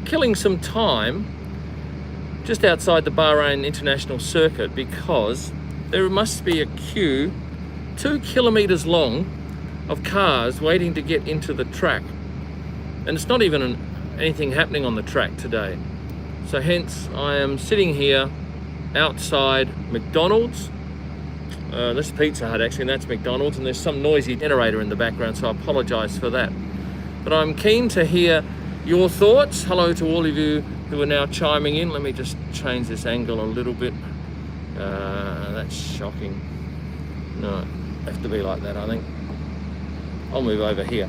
killing some time just outside the Bahrain International Circuit because there must be a queue 2 kilometers long of cars waiting to get into the track, and it's not even anything happening on the track today. So hence I am sitting here outside McDonald's. This is Pizza Hut actually, and that's McDonald's, and there's some noisy generator in the background, so I apologize for that. But I'm keen to hear your thoughts. Hello to all of you who are now chiming in. Let me just change this angle a little bit. That's shocking. No, have to be like that, I think. I'll move over here.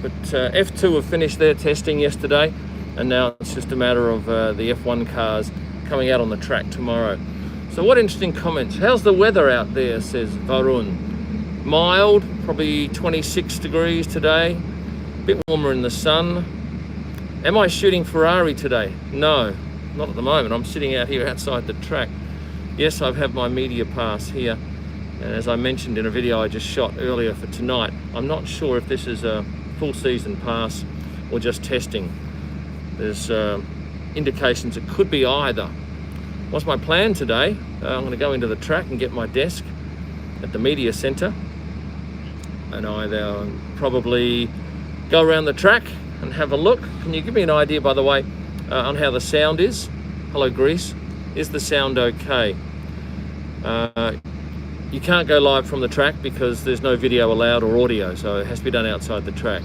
But F2 have finished their testing yesterday, and now it's just a matter of the F1 cars coming out on the track tomorrow. So what interesting comments. How's the weather out there, says Varun. Mild, probably 26 degrees today, a bit warmer in the sun. Am I shooting Ferrari today? No, not at the moment. I'm sitting out here outside the track. Yes, I have my media pass here, and as I mentioned in a video I just shot earlier for tonight, I'm not sure if this is a full season pass or just testing. There's indications it could be either. What's my plan today? I'm going to go into the track and get my desk at the media center, and either probably go around the track and have a look. Can you give me an idea, by the way, on how the sound is? Hello, Greece. Is the sound okay? You can't go live from the track because there's no video allowed or audio, so it has to be done outside the track.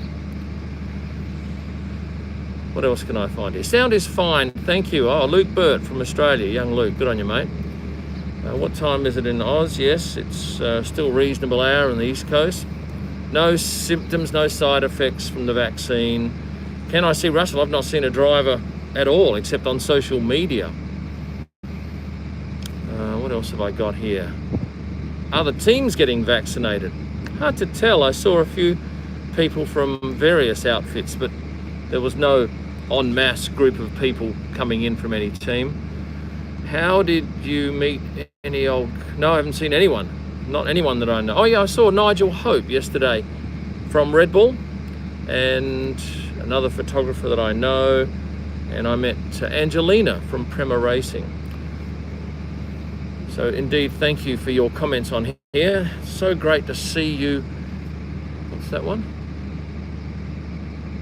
What else can I find here? Sound is fine, thank you. Oh, Luke Burt from Australia, young Luke, good on you, mate. What time is it in Oz? Yes, it's still reasonable hour on the East Coast. No symptoms, no side effects from the vaccine. Can I see Russell? I've not seen a driver at all, except on social media. What else have I got here? Are the teams getting vaccinated? Hard to tell. I saw a few people from various outfits, but there was no en masse group of people coming in from any team. How did you meet any old... No, I haven't seen anyone. Not anyone that I know. Oh yeah, I saw Nigel Hope yesterday from Red Bull, and another photographer that I know, and I met Angelina from Prema Racing. So indeed, thank you for your comments on here. So great to see you. What's that one?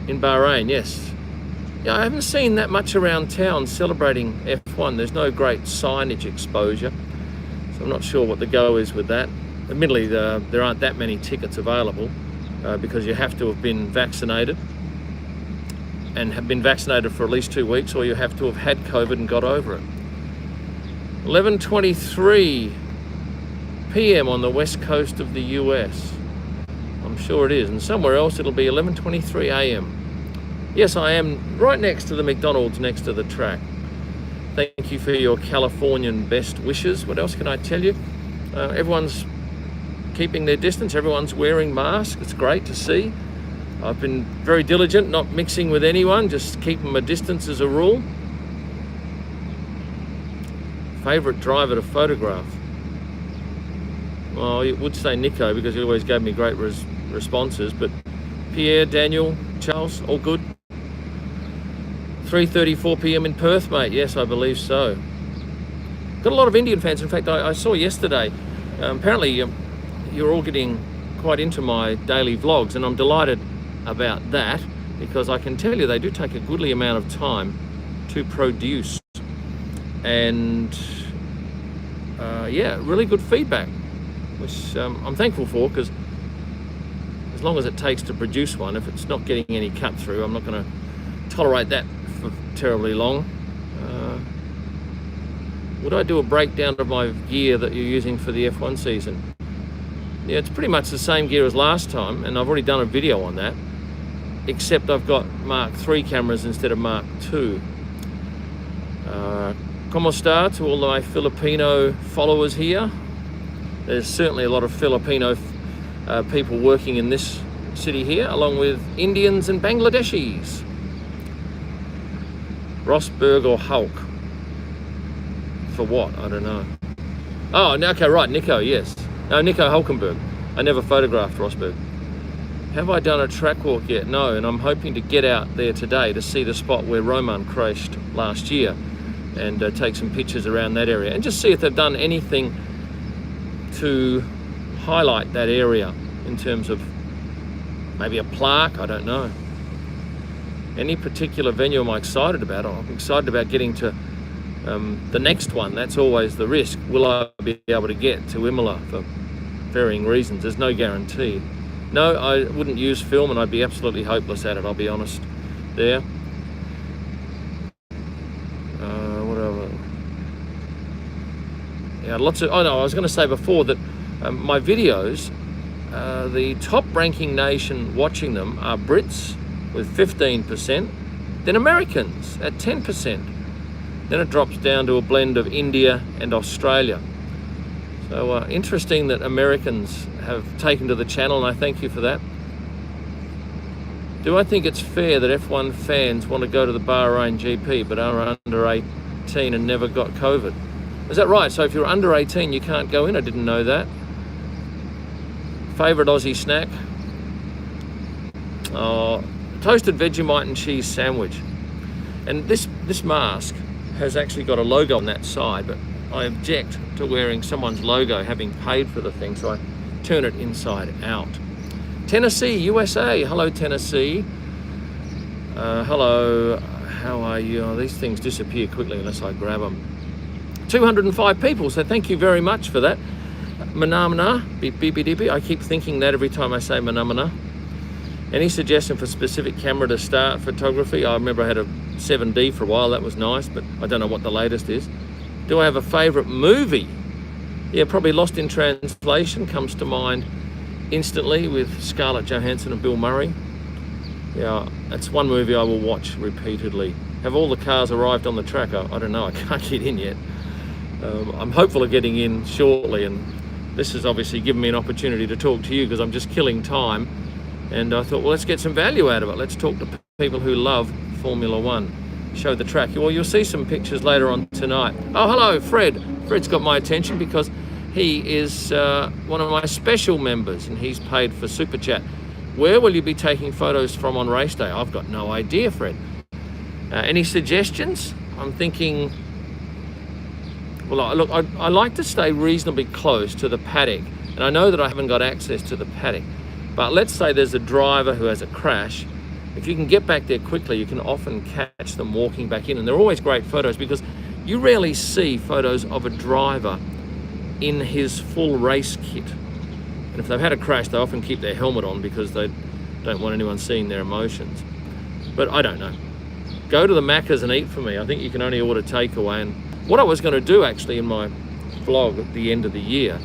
In Bahrain, yes. Yeah, I haven't seen that much around town celebrating F1. There's no great signage exposure, so I'm not sure what the go is with that. Admittedly, there aren't that many tickets available because you have to have been vaccinated and have been vaccinated for at least 2 weeks, or you have to have had COVID and got over it. 11:23 p.m. on the west coast of the US. I'm sure it is, and somewhere else it'll be 11:23 a.m. Yes, I am right next to the McDonald's next to the track. Thank you for your Californian best wishes. What else can I tell you? Everyone's keeping their distance, everyone's wearing masks. It's great to see. I've been very diligent, not mixing with anyone, just keeping my distance as a rule. Favourite driver to photograph? Well, you would say Nico because he always gave me great responses, but Pierre, Daniel, Charles, all good. 3:34 p.m. in Perth, mate. Yes, I believe so. Got a lot of Indian fans. In fact, I saw yesterday, apparently you're all getting quite into my daily vlogs, and I'm delighted about that because I can tell you they do take a goodly amount of time to produce. And yeah, really good feedback, which I'm thankful for, because as long as it takes to produce one, if it's not getting any cut through, I'm not going to tolerate that for terribly long. Would I do a breakdown of my gear that you're using for the F1 season? Yeah, it's pretty much the same gear as last time, and I've already done a video on that, except I've got Mark III cameras instead of Mark II. Como está to all my Filipino followers here. There's certainly a lot of Filipino people working in this city here, along with Indians and Bangladeshis. Rosberg or Hulk? For what? I don't know. Oh, okay, right, Nico, yes. No, Nico Hulkenberg. I never photographed Rosberg. Have I done a track walk yet? No, and I'm hoping to get out there today to see the spot where Roman crashed last year and take some pictures around that area and just see if they've done anything to highlight that area in terms of maybe a plaque, I don't know. Any particular venue am I excited about? I'm excited about getting to the next one. That's always the risk. Will I be able to get to Imola for varying reasons? There's no guarantee. No, I wouldn't use film, and I'd be absolutely hopeless at it, I'll be honest there. Whatever. Yeah, lots of, oh no, I was going to say before that my videos, the top ranking nation watching them are Brits with 15%, then Americans at 10%. Then it drops down to a blend of India and Australia. So interesting that Americans have taken to the channel, and I thank you for that. Do I think it's fair that F1 fans want to go to the Bahrain GP but are under 18 and never got COVID? Is that right? So if you're under 18, you can't go in? I didn't know that. Favourite Aussie snack? Oh, toasted Vegemite and cheese sandwich. And this mask has actually got a logo on that side, but I object to wearing someone's logo having paid for the thing, so I turn it inside out. Tennessee, USA. Hello, Tennessee. Hello, how are you? Oh, these things disappear quickly unless I grab them. 205 people, so thank you very much for that. Manamana, BBDB. I keep thinking that every time I say Manamana. Any suggestion for specific camera to start photography? I remember I had a 7D for a while, that was nice, but I don't know what the latest is. Do I have a favourite movie? Yeah, probably Lost in Translation comes to mind instantly with Scarlett Johansson and Bill Murray. Yeah, that's one movie I will watch repeatedly. Have all the cars arrived on the track? I don't know, I can't get in yet. I'm hopeful of getting in shortly, and this has obviously given me an opportunity to talk to you because I'm just killing time. And I thought, well, let's get some value out of it. Let's talk to people who love Formula One. Show the track. Well, you'll see some pictures later on tonight. Oh, hello, Fred. Fred's got my attention because he is one of my special members and he's paid for Super Chat. Where will you be taking photos from on race day? I've got no idea, Fred. Any suggestions? I'm thinking, well, look, I like to stay reasonably close to the paddock, and I know that I haven't got access to the paddock. But let's say there's a driver who has a crash. If you can get back there quickly, you can often catch them walking back in. And they're always great photos because you rarely see photos of a driver in his full race kit. And if they've had a crash, they often keep their helmet on because they don't want anyone seeing their emotions. But I don't know. Go to the Macca's and eat for me. I think you can only order takeaway. And what I was going to do actually in my vlog at the end of the year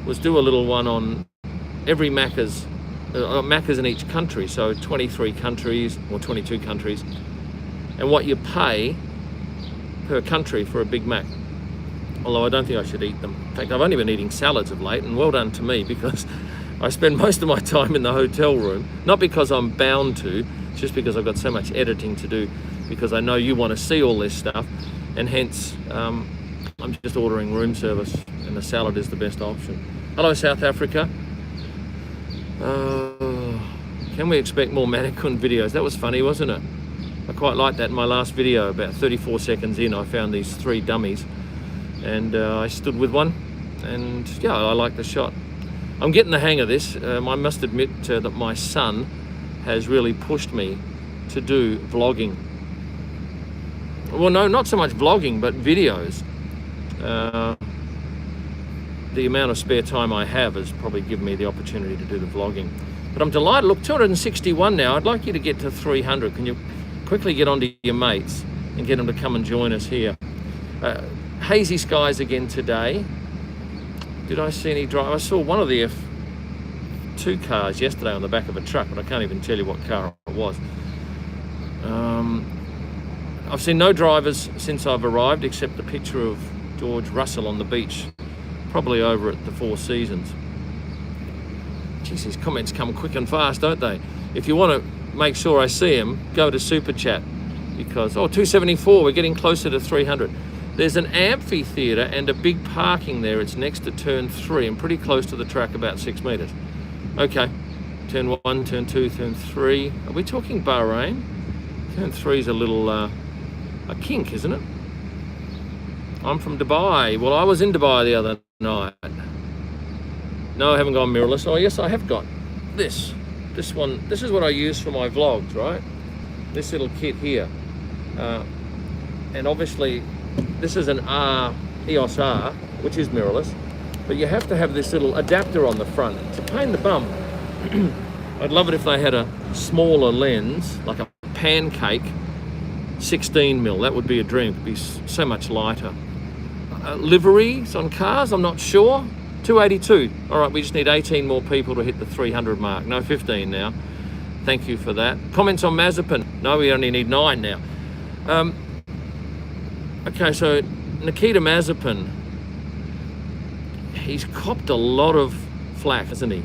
was do a little one on every Macca's in each country, so 23 countries or 22 countries, and what you pay per country for a Big Mac. Although I don't think I should eat them. In fact, I've only been eating salads of late, and well done to me because I spend most of my time in the hotel room, not because I'm bound to, just because I've got so much editing to do, because I know you want to see all this stuff, and hence I'm just ordering room service, and the salad is the best option. Hello, South Africa. Can we expect more mannequin videos? That was funny, wasn't it? I quite liked that in my last video. About 34 seconds in, I found these 3 dummies, and I stood with one, and yeah, I like the shot. I'm getting the hang of this. I must admit that my son has really pushed me to do vlogging. Well, no, not so much vlogging, but videos. The amount of spare time I have has probably given me the opportunity to do the vlogging. But I'm delighted. Look, 261 now. I'd like you to get to 300. Can you quickly get onto your mates and get them to come and join us here? Hazy skies again today. Did I see any drive? I saw one of the F2 cars yesterday on the back of a truck, but I can't even tell you what car it was. I've seen no drivers since I've arrived, except the picture of George Russell on the beach, probably over at the Four Seasons. Jeez, these comments come quick and fast, don't they? If you want to make sure I see them, go to Super Chat, because, 274, we're getting closer to 300. There's an amphitheatre and a big parking there. It's next to turn 3 and pretty close to the track, about 6 metres. Okay, Turn 1, turn 2, turn 3. Are we talking Bahrain? Turn 3 is a little, a kink, isn't it? I'm from Dubai. Well, I was in Dubai the other night. No, I haven't gone mirrorless. Oh, yes, I have got this. This one, this is what I use for my vlogs, right? This little kit here. And obviously, this is an EOS R, which is mirrorless. But you have to have this little adapter on the front. It's a pain in the bum. I'd love it if they had a smaller lens, like a pancake, 16mm. That would be a dream. It would be so much lighter. Liveries on cars, I'm not sure. 282. All right, we just need 18 more people to hit the 300 mark. No, 15 now. Thank you for that. Comments on Mazepin. No, we only need 9 now. Okay, so Nikita Mazepin, he's copped a lot of flack, hasn't he?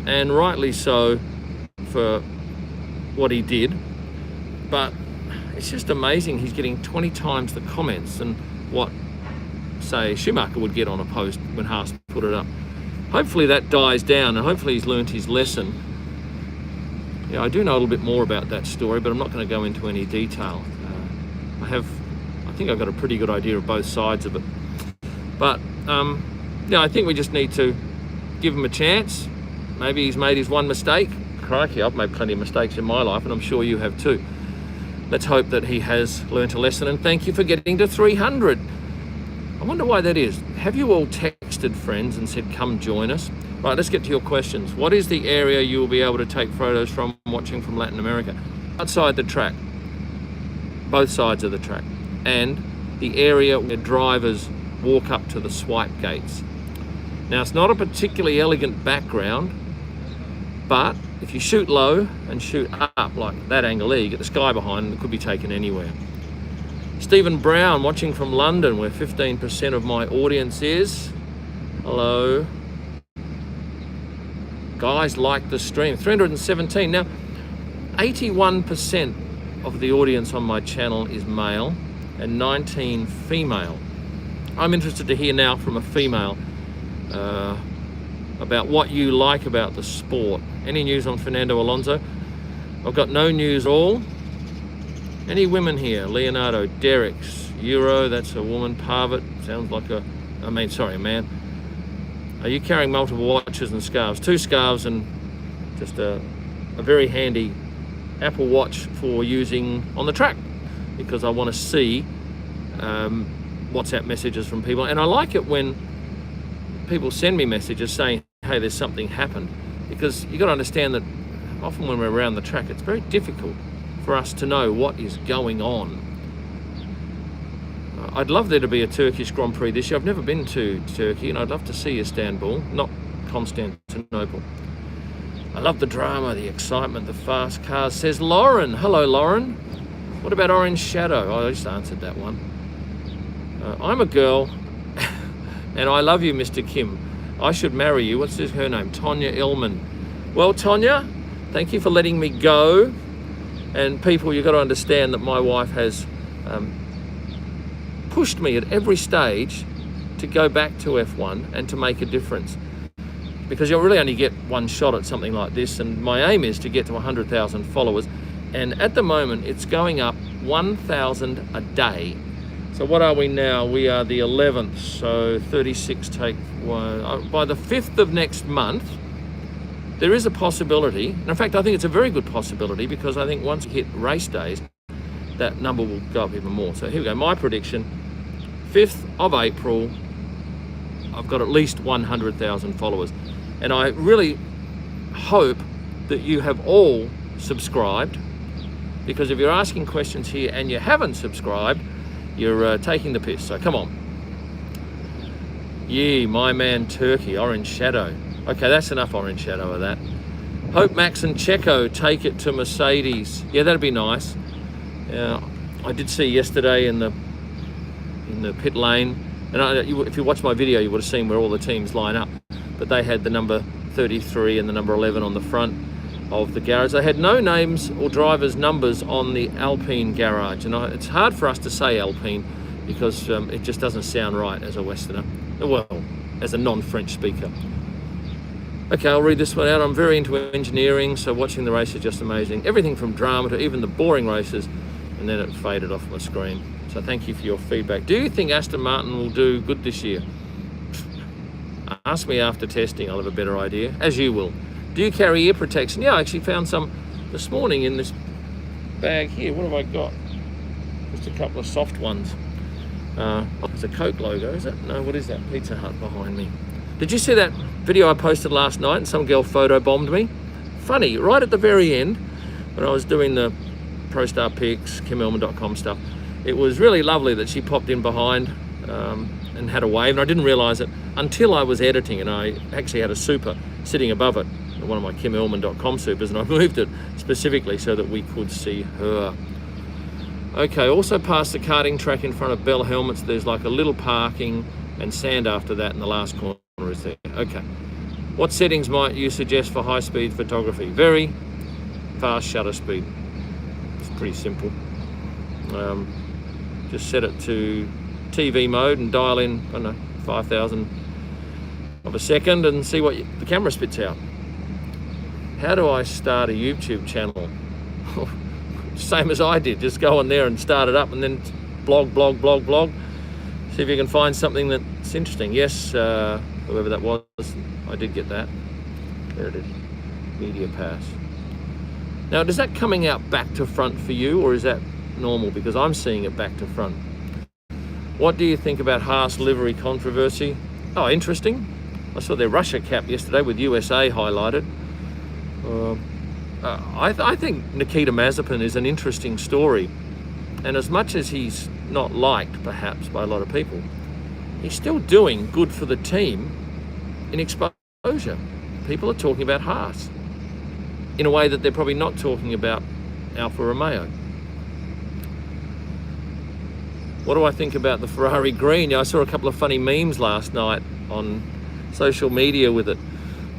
And rightly so for what he did. But it's just amazing he's getting 20 times the comments than what, say, Schumacher would get on a post when Haas put it up. Hopefully that dies down, and hopefully he's learnt his lesson. Yeah, I do know a little bit more about that story, but I'm not going to go into any detail. I think I've got a pretty good idea of both sides of it. But yeah, I think we just need to give him a chance. Maybe he's made his one mistake. Crikey, I've made plenty of mistakes in my life, and I'm sure you have too. Let's hope that he has learnt a lesson, and thank you for getting to 300. I wonder why that is. Have you all texted friends and said, come join us? Right, let's get to your questions. What is the area you will be able to take photos from watching from Latin America? Outside the track, both sides of the track, and the area where drivers walk up to the swipe gates. Now, it's not a particularly elegant background, but if you shoot low and shoot up like that angle there, you get the sky behind, and it could be taken anywhere. Stephen Brown, watching from London, where 15% of my audience is. Hello. Guys, like the stream. 317. Now, 81% of the audience on my channel is male and 19 female. I'm interested to hear now from a female about what you like about the sport. Any news on Fernando Alonso? I've got no news at all. Any women here? Leonardo, Derek's, Euro, that's a woman. Parvit, sounds like a man. Are you carrying multiple watches and scarves? 2 scarves and just a very handy Apple Watch for using on the track, because I want to see WhatsApp messages from people. And I like it when people send me messages saying, hey, there's something happened, because you got to understand that often when we're around the track, it's very difficult for us to know what is going on. I'd love there to be a Turkish Grand Prix this year. I've never been to Turkey, and I'd love to see Istanbul, not Constantinople. I love the drama, the excitement, the fast cars, says Lauren. Hello, Lauren. What about Orange Shadow? Oh, I just answered that one. I'm a girl, and I love you, Mr. Kim. I should marry you. What's her name? Tonya Illman. Well, Tonya, thank you for letting me go. And people, you've got to understand that my wife has pushed me at every stage to go back to F1 and to make a difference. Because you'll really only get one shot at something like this, and my aim is to get to 100,000 followers. And at the moment, it's going up 1,000 a day. So what are we now? We are the 11th, so 36 take 1. By the 5th of next month, there is a possibility, and in fact, I think it's a very good possibility, because I think once we hit race days, that number will go up even more. So here we go, my prediction, 5th of April, I've got at least 100,000 followers. And I really hope that you have all subscribed, because if you're asking questions here and you haven't subscribed, you're taking the piss, so come on. Yee, my man Turkey, Orange Shadow. Okay, that's enough Orange Shadow of that. Hope Max and Checo take it to Mercedes. Yeah, that'd be nice. I did see yesterday in the pit lane, and if you watched my video, you would have seen where all the teams line up. But they had the number 33 and the number 11 on the front of the garage. They had no names or drivers' numbers on the Alpine garage, and it's hard for us to say Alpine because it just doesn't sound right as a Westerner. Well, as a non-French speaker. Okay, I'll read this one out. I'm very into engineering, so watching the race is just amazing. Everything from drama to even the boring races, and then it faded off my screen. So thank you for your feedback. Do you think Aston Martin will do good this year? Ask me after testing, I'll have a better idea, as you will. Do you carry ear protection? Yeah, I actually found some this morning in this bag here. What have I got? Just a couple of soft ones. It's a Coke logo, is it? No, what is that? Pizza Hut behind me. Did you see that video I posted last night and some girl photobombed me? Funny, right at the very end, when I was doing the ProStar pics, KimElman.com stuff, it was really lovely that she popped in behind and had a wave, and I didn't realise it until I was editing, and I actually had a super sitting above it, one of my KimElman.com supers, and I moved it specifically so that we could see her. Okay, also past the karting track in front of Bell Helmets, there's like a little parking and sand after that, and the last corner is there. Okay. What settings might you suggest for high-speed photography? Very fast shutter speed. It's pretty simple. Just set it to TV mode and dial in, I don't know, 5,000 of a second and see what the camera spits out. How do I start a YouTube channel? Same as I did, just go on there and start it up and then blog. See if you can find something that's interesting. Yes, whoever that was, I did get that. There it is, Media Pass. Now, is that coming out back to front for you, or is that normal? Because I'm seeing it back to front. What do you think about Haas livery controversy? Oh, interesting. I saw their Russia cap yesterday with USA highlighted. I think Nikita Mazepin is an interesting story. And as much as he's not liked, perhaps, by a lot of people, he's still doing good for the team in exposure. People are talking about Haas in a way that they're probably not talking about Alfa Romeo. What do I think about the Ferrari green? I saw a couple of funny memes last night on social media with it.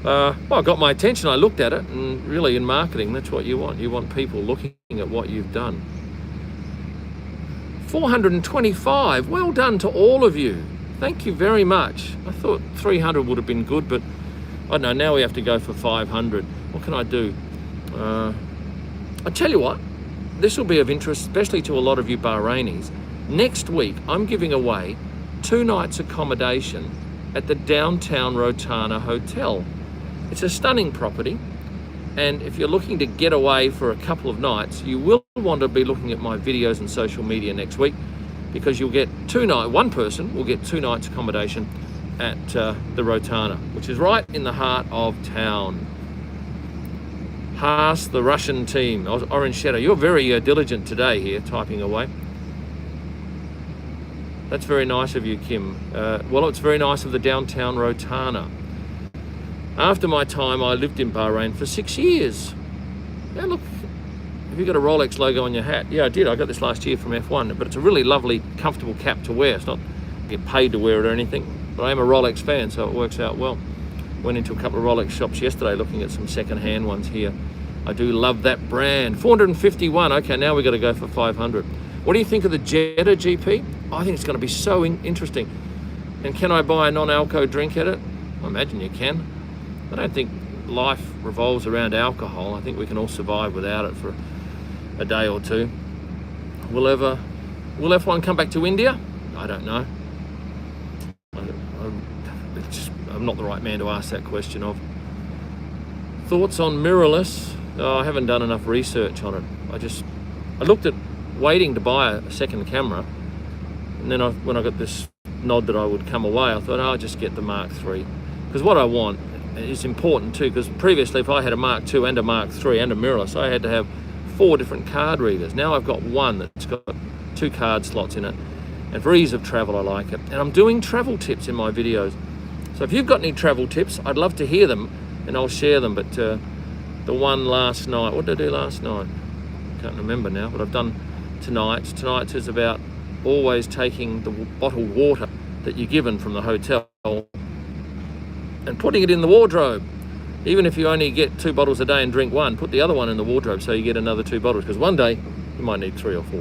Well, it got my attention. I looked at it, and really in marketing, that's what you want. You want people looking at what you've done. 425, well done to all of you. Thank you very much. I thought 300 would have been good, but I don't know, now we have to go for 500. What can I do? I tell you what, this will be of interest, especially to a lot of you Bahrainis. Next week, I'm giving away 2 nights accommodation at the downtown Rotana Hotel. It's a stunning property, and if you're looking to get away for a couple of nights, you will want to be looking at my videos and social media next week, because you'll get one person will get 2 nights accommodation at the Rotana, which is right in the heart of town. Haas, the Russian team, Orange Shadow. You're very diligent today here, typing away. That's very nice of you, Kim. Well, it's very nice of the downtown Rotana. After my time, I lived in Bahrain for 6 years. Yeah, look, have you got a Rolex logo on your hat? Yeah, I did. I got this last year from F1, but it's a really lovely, comfortable cap to wear. It's not get paid to wear it or anything, but I am a Rolex fan, so it works out well. Went into a couple of Rolex shops yesterday looking at some second-hand ones here. I do love that brand. 451. Okay, now we've got to go for 500. What do you think of the Jeddah GP? I think it's going to be so interesting. And can I buy a non-alco drink at it? I imagine you can. I don't think life revolves around alcohol. I think we can all survive without it for a day or two. Will F1 come back to India? I don't know. I'm not the right man to ask that question of. Thoughts on Mirrorless? Oh, I haven't done enough research on it. I looked at waiting to buy a second camera, and then when I got this nod that I would come away, I thought, I'll just get the Mark III. Because what I want is important too, because previously if I had a Mark II and a Mark III and a mirrorless, I had to have 4 different card readers. Now I've got one that's got 2 card slots in it, and for ease of travel I like it. And I'm doing travel tips in my videos. So if you've got any travel tips, I'd love to hear them and I'll share them. But the one last night, what did I do last night? Can't remember now, but I've done tonight's. Tonight's is about always taking the bottled water that you're given from the hotel and putting it in the wardrobe. Even if you only get 2 bottles a day and drink 1, put the other one in the wardrobe so you get another 2 bottles, because one day you might need 3 or 4.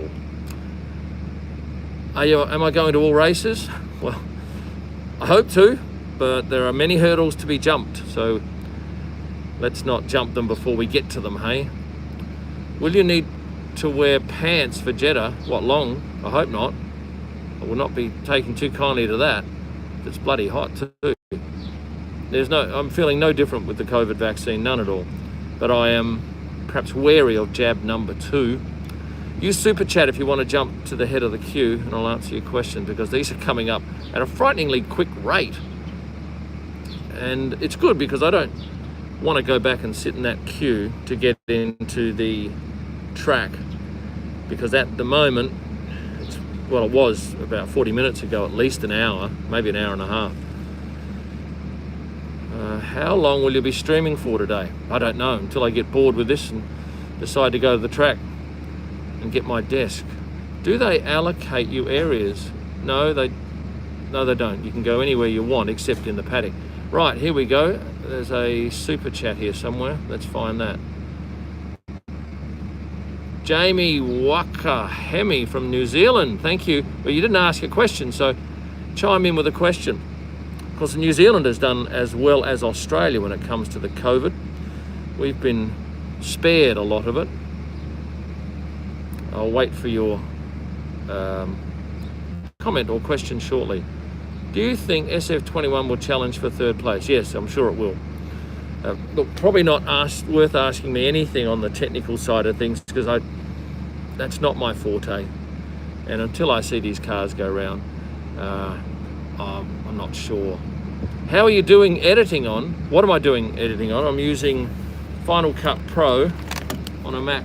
Am I going to all races? Well, I hope to, but there are many hurdles to be jumped. So let's not jump them before we get to them, hey? Will you need to wear pants for Jeddah? What, long? I hope not. I will not be taking too kindly to that. It's bloody hot too. I'm feeling no different with the COVID vaccine, none at all. But I am perhaps wary of jab number 2. Use Super Chat if you want to jump to the head of the queue, and I'll answer your question, because these are coming up at a frighteningly quick rate. And it's good because I don't want to go back and sit in that queue to get into the track, because at the moment, well, it was about 40 minutes ago, at least an hour, maybe an hour and a half. How long will you be streaming for today? I don't know, until I get bored with this and decide to go to the track and get my desk. Do they allocate you areas? No, they don't. You can go anywhere you want except in the paddock. Right, here we go. There's a super chat here somewhere. Let's find that. Jamie Wakahemi from New Zealand. Thank you. Well, you didn't ask a question, so chime in with a question. Of course, New Zealand has done as well as Australia when it comes to the COVID. We've been spared a lot of it. I'll wait for your comment or question shortly. Do you think SF21 will challenge for 3rd place? Yes, I'm sure it will. Look, probably not worth asking me anything on the technical side of things, because that's not my forte. And until I see these cars go round, I'm not sure. How are you doing editing on? What am I doing editing on? I'm using Final Cut Pro on a Mac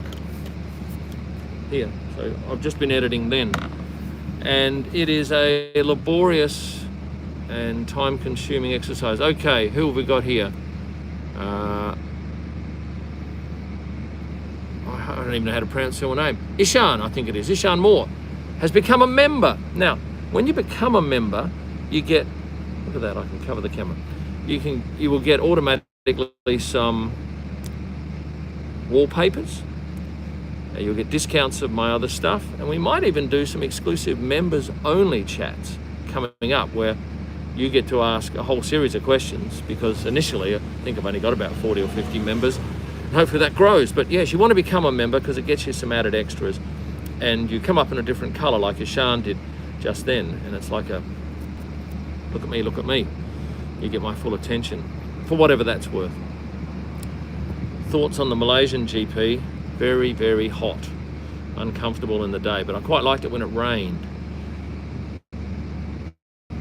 here. So I've just been editing then. And it is a laborious and time-consuming exercise. Okay, who have we got here? I don't even know how to pronounce your name. Ishan, I think it is. Ishan Moore has become a member. Now, when you become a member, you get, look at that, I can cover the camera. You will get automatically some wallpapers. You'll get discounts of my other stuff, and we might even do some exclusive members only chats coming up where you get to ask a whole series of questions, because initially I think I've only got about 40 or 50 members, and hopefully that grows. But yes, you want to become a member because it gets you some added extras, and you come up in a different color like Ishan did just then, and it's like a look at me, look at me. You get my full attention for whatever that's worth. Thoughts on the Malaysian GP? Very, very hot, uncomfortable in the day, but I quite liked it when it rained.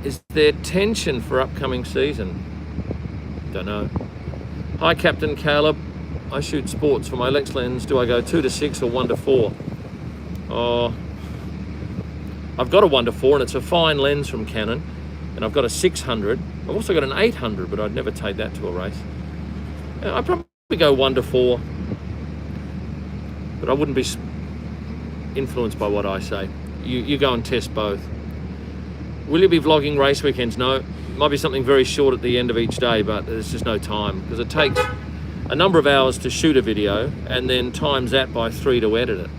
Is there tension for upcoming season? Don't know. Hi, Captain Caleb. I shoot sports for my Lex lens. Do I go 2-6 or 1-4? Oh, I've got a 1-4, and it's a fine lens from Canon, and I've got a 600. I've also got an 800, but I'd never take that to a race. I'd probably go 1-4. But I wouldn't be influenced by what I say. You go and test both. Will you be vlogging race weekends? No. Might be something very short at the end of each day, but there's just no time, because it takes a number of hours to shoot a video and then times that by 3 to edit it.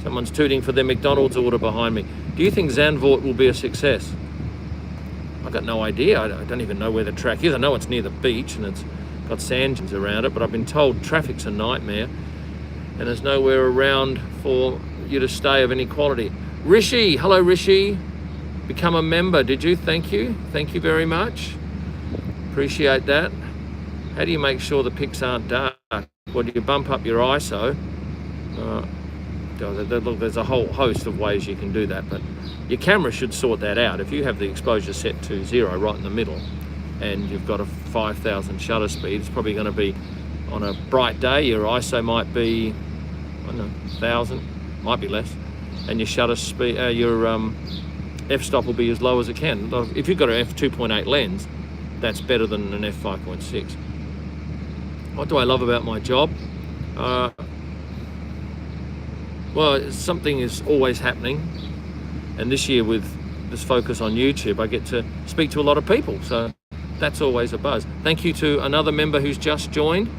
Someone's tooting for their McDonald's order behind me. Do you think Zandvoort will be a success? I've got no idea. I don't even know where the track is. I know it's near the beach and it's got sand dunes around it, but I've been told traffic's a nightmare and there's nowhere around for you to stay of any quality. Rishi, hello Rishi. Become a member, did you? Thank you. Thank you very much. Appreciate that. How do you make sure the pics aren't dark? Well, do you bump up your ISO? Look, there's a whole host of ways you can do that, but your camera should sort that out. If you have the exposure set to 0 right in the middle and you've got a 5,000 shutter speed, it's probably going to be, on a bright day, your ISO might be, I don't know, 1,000, might be less, and your shutter speed, your f-stop will be as low as it can. If you've got an f2.8 lens, that's better than an f5.6. What do I love about my job? Well, something is always happening, and this year with this focus on YouTube, I get to speak to a lot of people, so that's always a buzz. Thank you to another member who's just joined.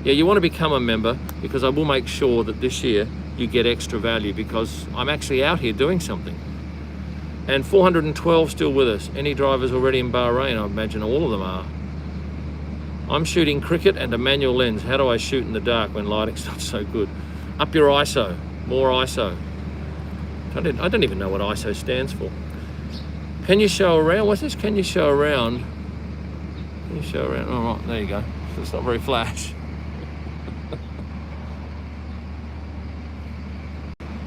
Yeah, you want to become a member, because I will make sure that this year you get extra value, because I'm actually out here doing something. And 412 still with us. Any drivers already in Bahrain? I imagine all of them are. I'm shooting cricket and a manual lens. How do I shoot in the dark when lighting's not so good? Up your ISO, more ISO. I don't even know what ISO stands for. Can you show around? What's this? Can you show around? Can you show around? All right, there you go. It's not very flash.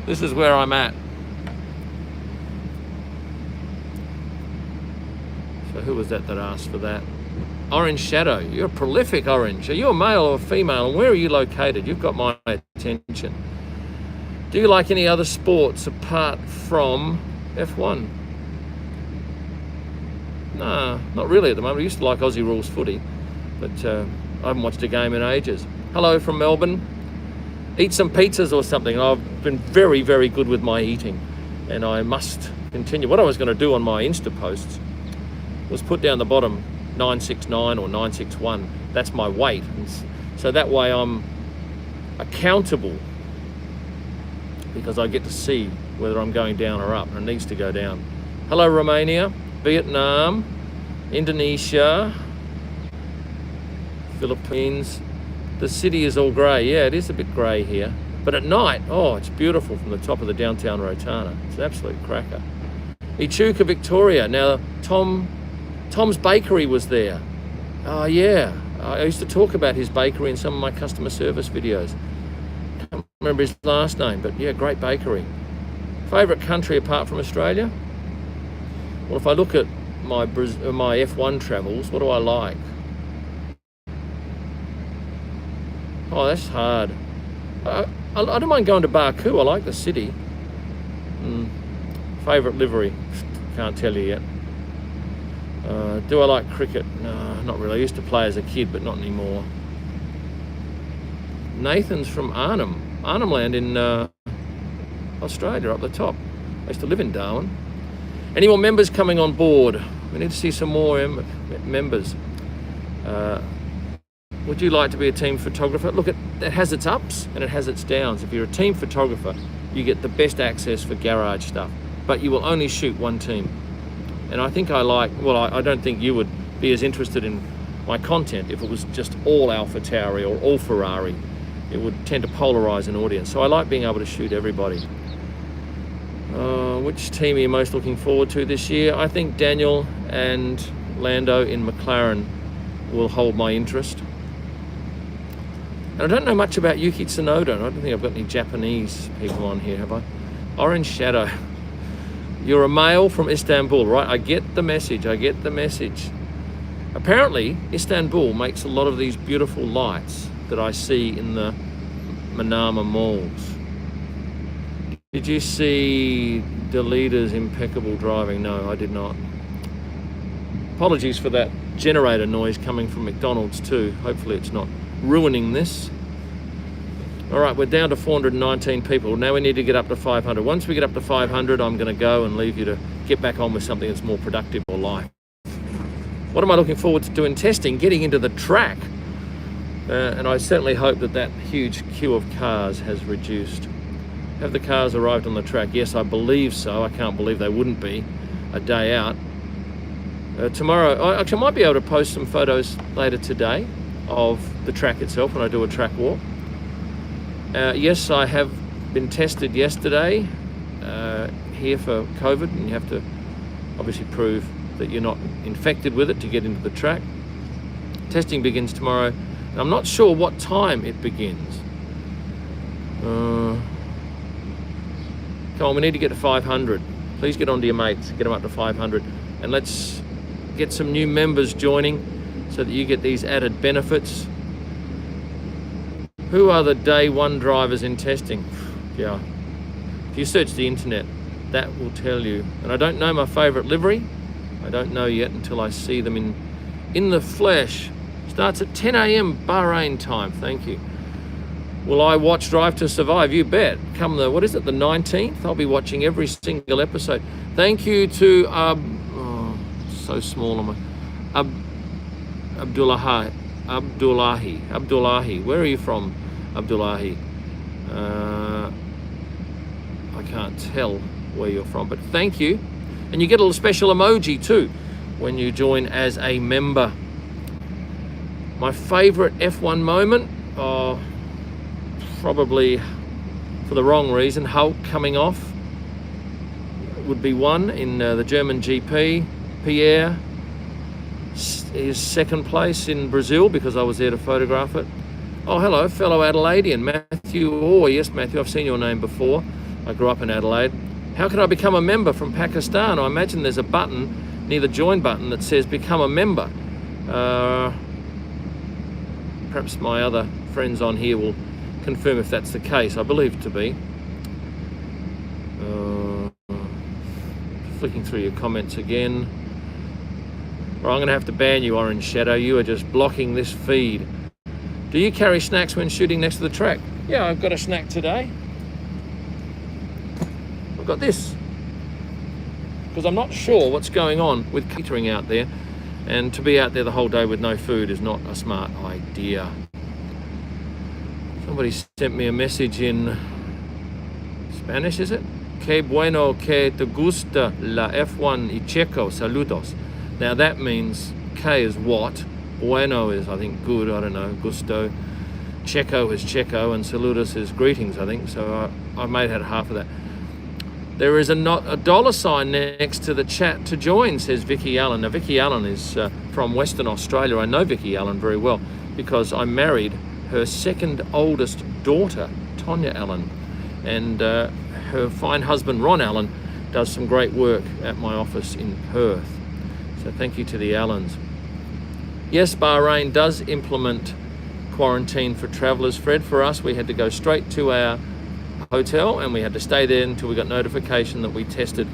This is where I'm at. So who was that asked for that? Orange Shadow. You're a prolific orange. Are you a male or a female? And where are you located? You've got my attention. Do you like any other sports apart from F1? No, not really at the moment. I used to like Aussie rules footy, but I haven't watched a game in ages. Hello from Melbourne. Eat some pizzas or something. I've been very, very good with my eating, and I must continue. What I was going to do on my Insta posts was put down the bottom 969 or 961. That's my weight, and so that way I'm accountable, because I get to see whether I'm going down or up, and it needs to go down. Hello Romania, Vietnam, Indonesia, Philippines. The city is all grey. Yeah, it is a bit grey here. But at night, oh, it's beautiful from the top of the downtown Rotana. It's an absolute cracker. Echuca, Victoria. Now, Tom's Bakery was there. Oh, yeah. I used to talk about his bakery in some of my customer service videos. Can't remember his last name, but yeah, great bakery. Favourite country apart from Australia? Well, if I look at my F1 travels, what do I like? Oh, that's hard. I don't mind going to Baku. I like the city. Favourite livery? Can't tell you yet. Do I like cricket? No, not really. I used to play as a kid, but not anymore. Nathan's from Arnhem Land in Australia, up the top. I used to live in Darwin. Any more members coming on board? We need to see some more members. Would you like to be a team photographer? Look, it has its ups and it has its downs. If you're a team photographer, you get the best access for garage stuff, but you will only shoot one team. And I think I don't think you would be as interested in my content if it was just all AlphaTauri or all Ferrari. It would tend to polarize an audience. So I like being able to shoot everybody. Which team are you most looking forward to this year? I think Daniel and Lando in McLaren will hold my interest. And I don't know much about Yuki Tsunoda. I don't think I've got any Japanese people on here, have I? Orange Shadow. You're a male from Istanbul, right? I get the message. Apparently, Istanbul makes a lot of these beautiful lights that I see in the Manama malls. Did you see the leader's impeccable driving? No, I did not. Apologies for that generator noise coming from McDonald's too. Hopefully it's not ruining this. All right, we're down to 419 people. Now we need to get up to 500. Once we get up to 500, I'm going to go and leave you to get back on with something that's more productive or life. What am I looking forward to doing testing? Getting into the track. And I certainly hope that huge queue of cars has reduced. Have the cars arrived on the track? Yes, I believe so. I can't believe they wouldn't be a day out. Tomorrow, actually I might be able to post some photos later today of the track itself when I do a track walk. Yes, I have been tested yesterday here for COVID, and you have to obviously prove that you're not infected with it to get into the track. Testing begins tomorrow, and I'm not sure what time it begins. Come on, we need to get to 500. Please get onto your mates, get them up to 500, and let's get some new members joining so that you get these added benefits. Who are the day one drivers in testing? Yeah, if you search the internet, that will tell you. And I don't know my favorite livery. I don't know yet until I see them in the flesh. Starts at 10 a.m. Bahrain time. Thank you. Will I watch Drive to Survive? You bet. Come the, what is it, the 19th? I'll be watching every single episode. Thank you to, so small on my, Abdullahi. Where are you from, Abdullahi? I can't tell where you're from, but thank you. And you get a little special emoji too when you join as a member. My favourite F1 moment, probably for the wrong reason, Hulk coming off would be one in the German GP. Pierre is second place in Brazil because I was there to photograph it. Oh, hello, fellow Adelaidean, Matthew Orr. Yes, Matthew, I've seen your name before. I grew up in Adelaide. How can I become a member from Pakistan? I imagine there's a button near the join button that says become a member. Perhaps my other friends on here will confirm if that's the case. I believe it to be. Flicking through your comments again. Well, I'm going to have to ban you, Orange Shadow. You are just blocking this feed. Do you carry snacks when shooting next to the track? Yeah, I've got a snack today. I've got this. Because I'm not sure what's going on with catering out there. And to be out there the whole day with no food is not a smart idea. Somebody sent me a message in Spanish, is it? Que bueno que te gusta la F1 y Checo, saludos. Now that means K is what, bueno is, I think, good, I don't know, gusto. Checo is Checo, and saludos is greetings, I think. So I made out half of that. There is a dollar sign next to the chat to join, says Vicky Allen. Now, Vicky Allen is from Western Australia. I know Vicky Allen very well because I married her second oldest daughter, Tonya Allen. And her fine husband, Ron Allen, does some great work at my office in Perth. So thank you to the Allens. Yes, Bahrain does implement quarantine for travellers, Fred. For us, we had to go straight to our hotel and we had to stay there until we got notification that we tested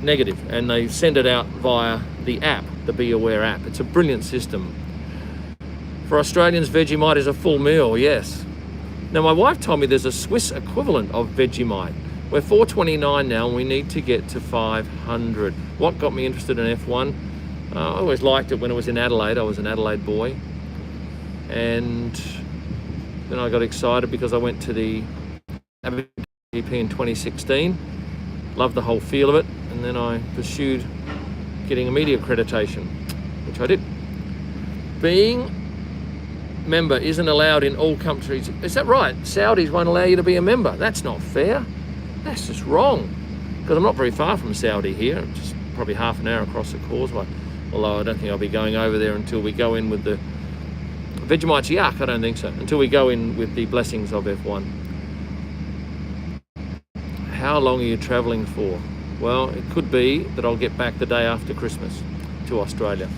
negative, and they send it out via the app, the Be Aware app. It's a brilliant system. For Australians, Vegemite is a full meal, yes. Now, my wife told me there's a Swiss equivalent of Vegemite. We're 429 now and we need to get to 500. What got me interested in F1? I always liked it when it was in Adelaide. I was an Adelaide boy. And then I got excited because I went to the GP in 2016. Loved the whole feel of it. And then I pursued getting a media accreditation, which I did. Being member isn't allowed in all countries. Is that right? Saudis won't allow you to be a member. That's not fair. That's just wrong. Because I'm not very far from Saudi here. I'm just probably half an hour across the causeway. Although I don't think I'll be going over there until we go in with the Vegemite's yuck. I don't think so. Until we go in with the blessings of F1. How long are you travelling for? Well, it could be that I'll get back the day after Christmas to Australia.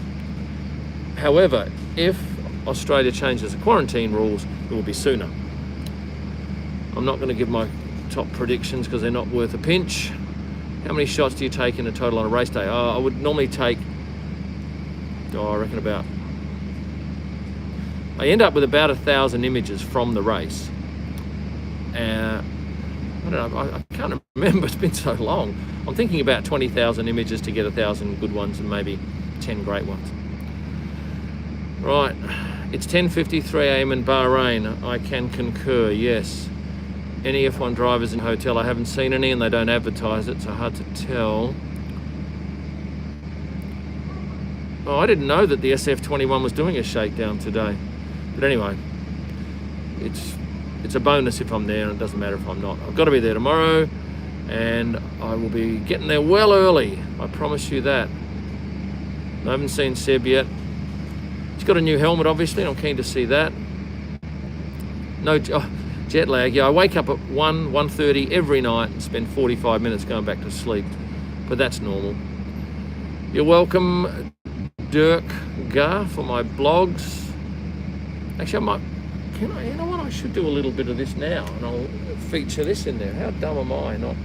However, if Australia changes the quarantine rules, it will be sooner. I'm not going to give my top predictions because they're not worth a pinch. How many shots do you take in a total on a race day? I would normally take, I reckon about, I end up with about 1,000 images from the race. I don't know, I can't remember, it's been so long. I'm thinking about 20,000 images to get 1,000 good ones and maybe 10 great ones. Right, it's 10:53 a.m. in Bahrain. I can concur, yes. Any F1 drivers in hotel? I haven't seen any and they don't advertise it, so hard to tell. Oh, I didn't know that the SF21 was doing a shakedown today. But anyway, it's a bonus if I'm there, and it doesn't matter if I'm not. I've got to be there tomorrow, and I will be getting there well early. I promise you that. I haven't seen Seb yet. He's got a new helmet, obviously, and I'm keen to see that. No jet lag. Yeah, I wake up at 1:30 every night and spend 45 minutes going back to sleep, but that's normal. You're welcome, Dirk Gar, for my blogs. Actually, I might, you know what, I should do a little bit of this now, and I'll feature this in there. How dumb am I not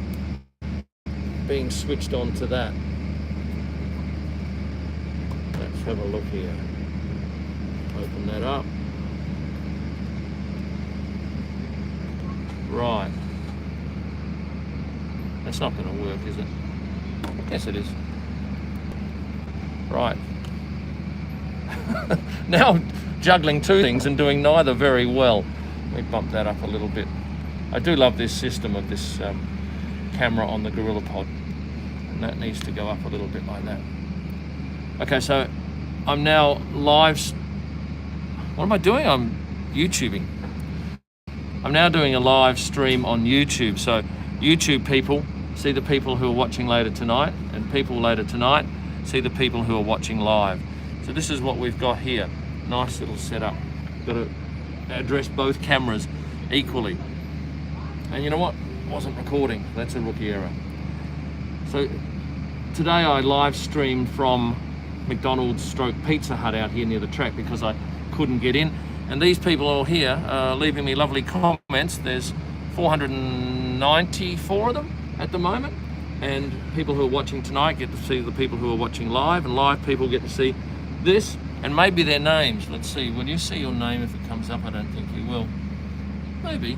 being switched on to that? Let's have a look here. Open that up. Right. That's not going to work, is it? Yes, it is. Right. Now I'm juggling two things and doing neither very well. Let me bump that up a little bit. I do love this system of this camera on the GorillaPod. and that needs to go up a little bit like that. Okay, so I'm now live. What am I doing? I'm YouTubing. I'm now doing a live stream on YouTube. So YouTube people see the people who are watching later tonight, and people later tonight see the people who are watching live. So this is what we've got here. Nice little setup. Got to address both cameras equally. And you know what? Wasn't recording. That's a rookie error. So today I live streamed from McDonald's stroke Pizza Hut out here near the track because I couldn't get in. And these people all here are leaving me lovely comments. There's 494 of them at the moment. And people who are watching tonight get to see the people who are watching live, and live people get to see this and maybe their names. Let's see, will you see your name if it comes up? I don't think you will. Maybe.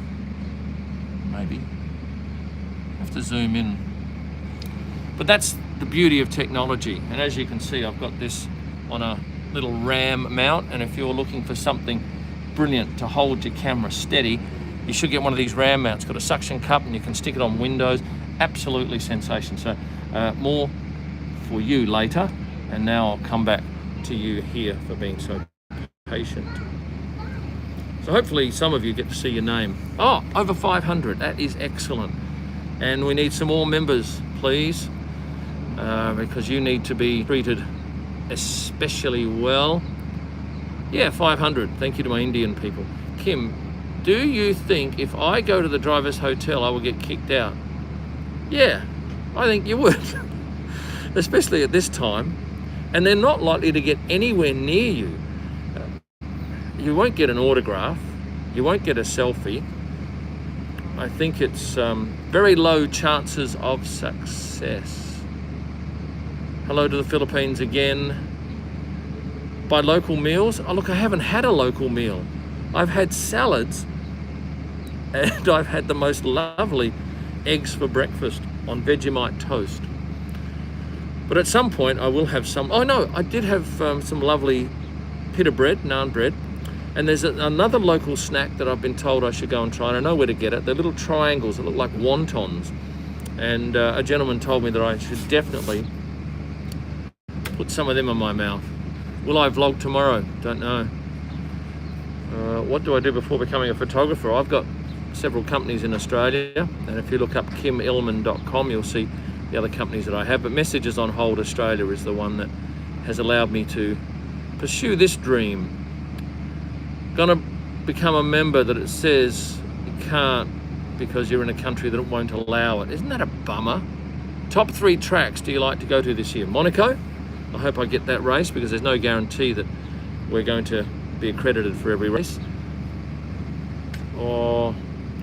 Have to zoom in. But that's the beauty of technology. And as you can see, I've got this on a little RAM mount, and if you're looking for something brilliant to hold your camera steady, you should get one of these RAM mounts. It's got a suction cup and you can stick it on windows. Absolutely sensation. So more for you later, and now I'll come back to you here for being so patient. So hopefully some of you get to see your name. Oh, over 500, that is excellent. And we need some more members, please, because you need to be treated especially well. Yeah, 500, thank you to my Indian people. Kim, do you think if I go to the driver's hotel, I will get kicked out? Yeah, I think you would, especially at this time. And they're not likely to get anywhere near you. You won't get an autograph. You won't get a selfie. I think it's very low chances of success. Hello to the Philippines again. By local meals? Oh, look, I haven't had a local meal. I've had salads, and I've had the most lovely eggs for breakfast on Vegemite toast. But at some point I will have some. Oh no, I did have some lovely pita bread, naan bread. And there's another local snack that I've been told I should go and try, and I know where to get it. They're little triangles that look like wontons. And a gentleman told me that I should definitely put some of them in my mouth. Will I vlog tomorrow? Don't know. What do I do before becoming a photographer? I've got several companies in Australia, and if you look up kimillman.com, you'll see the other companies that I have. But Messages on Hold Australia is the one that has allowed me to pursue this dream. Gonna become a member that it says you can't because you're in a country that won't allow it. Isn't that a bummer? Top 3 tracks do you like to go to this year? Monaco? I hope I get that race because there's no guarantee that we're going to be accredited for every race. Or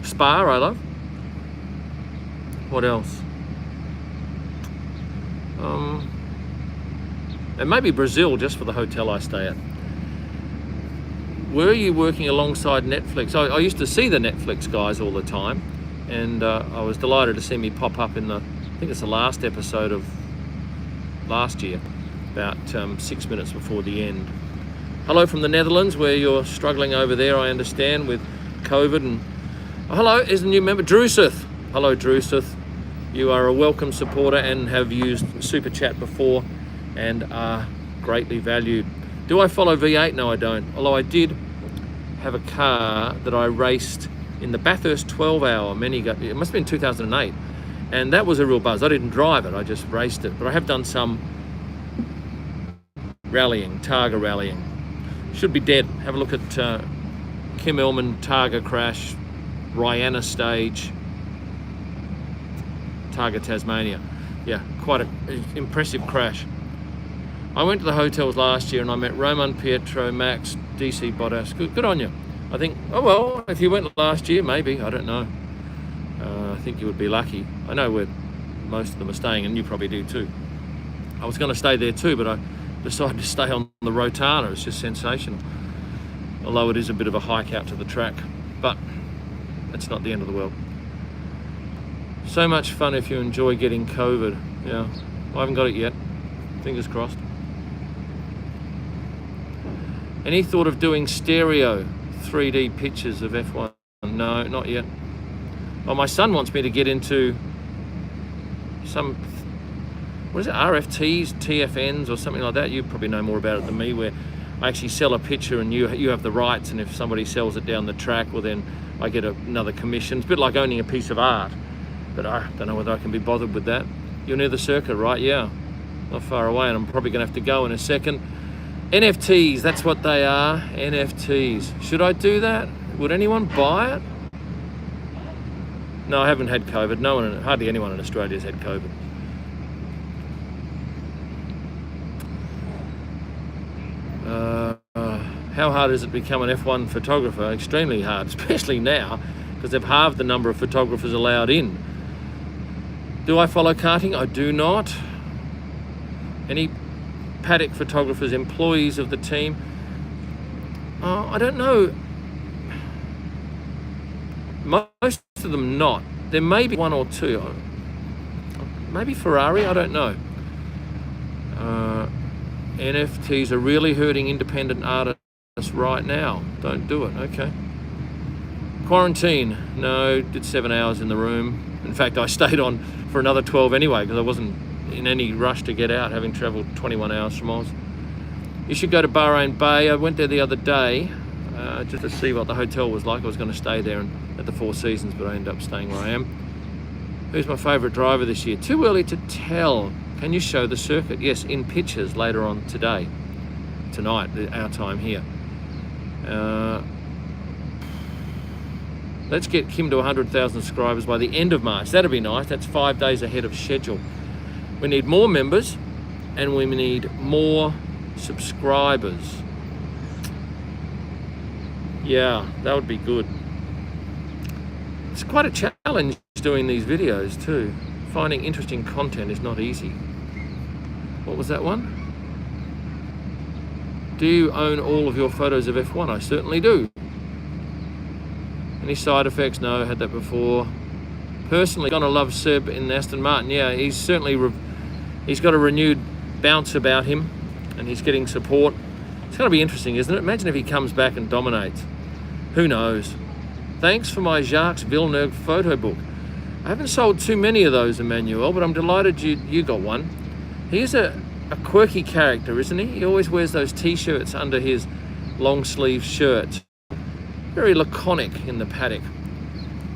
Spa, I love. What else? And maybe Brazil, just for the hotel I stay at. Were you working alongside Netflix? I used to see the Netflix guys all the time, and I was delighted to see me pop up in I think it's the last episode of last year, about 6 minutes before the end. Hello from the Netherlands, where you're struggling over there, I understand, with COVID. And hello, is a new member, Drusith. Hello, Drusith. You are a welcome supporter and have used Super Chat before and are greatly valued. Do I follow V8? No, I don't. Although I did have a car that I raced in the Bathurst 12-hour it must have been 2008, and that was a real buzz. I didn't drive it, I just raced it. But I have done some rallying, Targa rallying. Should be dead. Have a look at Kim Illman Targa crash, Rihanna stage, Targa Tasmania. Yeah, quite an impressive crash. I went to the hotels last year and I met Roman Pietro, Max, DC Bottas. Good on you. I think, oh well, if you went last year, maybe, I don't know. I think you would be lucky. I know where most of them are staying, and you probably do too. I was going to stay there too, but I decided to stay on the Rotana. It's just sensational. Although it is a bit of a hike out to the track, but it's not the end of the world. So much fun if you enjoy getting COVID. Yeah, I haven't got it yet. Fingers crossed. Any thought of doing stereo 3D pictures of F1? No, not yet. Well, my son wants me to get into some what is it, RFTs, TFNs or something like that. You probably know more about it than me, where I actually sell a picture and you have the rights, and if somebody sells it down the track, well then I get another commission. It's a bit like owning a piece of art, but I don't know whether I can be bothered with that. You're near the circuit, right? Yeah, not far away, and I'm probably gonna have to go in a second. NFTs, that's what they are, NFTs. Should I do that? Would anyone buy it? No, I haven't had COVID. No one, hardly anyone in Australia has had COVID. How hard is it to become an F1 photographer? Extremely hard, especially now, because they've halved the number of photographers allowed in. Do I follow karting? I do not. Any paddock photographers, employees of the team? I don't know. Most of them not. There may be one or two. Maybe Ferrari, I don't know. NFTs are really hurting independent artists right now. Don't do it, okay. Quarantine, no, did 7 hours in the room. In fact, I stayed on for another 12 anyway, because I wasn't in any rush to get out, having traveled 21 hours from Oz. You should go to Bahrain Bay. I went there the other day just to see what the hotel was like. I was going to stay there at the Four Seasons, but I ended up staying where I am. Who's my favourite driver this year? Too early to tell. Can you show the circuit? Yes, in pictures later on tonight, our time here. Let's get Kim to 100,000 subscribers by the end of March. That'd be nice. That's 5 days ahead of schedule. We need more members and we need more subscribers. Yeah, that would be good. It's quite a challenge doing these videos too. Finding interesting content is not easy. What was that one? Do you own all of your photos of F1? I certainly do. Any side effects? No, had that before. Personally, gonna love Seb in Aston Martin. Yeah, he's certainly he's got a renewed bounce about him, and he's getting support. It's gonna be interesting, isn't it? Imagine if he comes back and dominates. Who knows? Thanks for my Jacques Villeneuve photo book. I haven't sold too many of those, Emmanuel, but I'm delighted you got one. He's a quirky character, isn't he? He always wears those t-shirts under his long sleeve shirts. Very laconic in the paddock.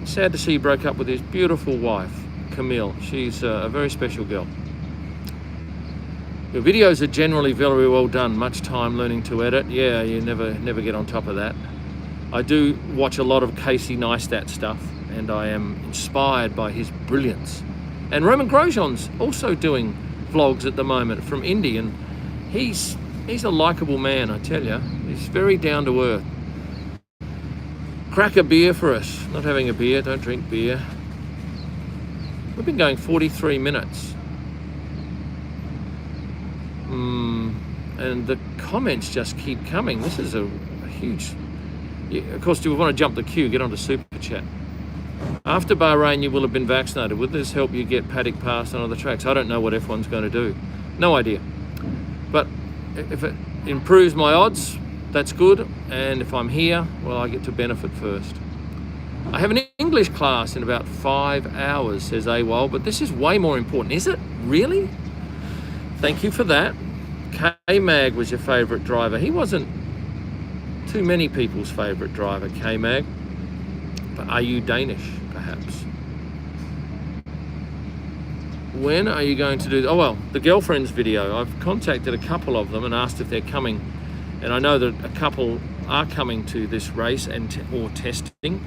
Sad to see he broke up with his beautiful wife, Camille. She's a very special girl. Your videos are generally very well done. Much time learning to edit. Yeah, you never get on top of that. I do watch a lot of Casey Neistat stuff, and I am inspired by his brilliance. And Roman Grosjean's also doing vlogs at the moment from Indy, and he's a likable man, I tell you. He's very down to earth. Crack a beer for us. Not having a beer, don't drink beer. We've been going 43 minutes. And the comments just keep coming. This is a huge... Of course, do we want to jump the queue? Get onto Super Chat. After Bahrain, you will have been vaccinated. Would this help you get paddock pass on other tracks? I don't know what F1's going to do. No idea. But if it improves my odds, that's good. And if I'm here, well, I get to benefit first. I have an English class in about 5 hours, says AWOL, but this is way more important. Is it? Really? Thank you for that. K-Mag was your favourite driver. He wasn't too many people's favourite driver, K-Mag. But are you Danish, perhaps? When are you going to do... Oh, well, the girlfriends video. I've contacted a couple of them and asked if they're coming. And I know that a couple are coming to this race or testing.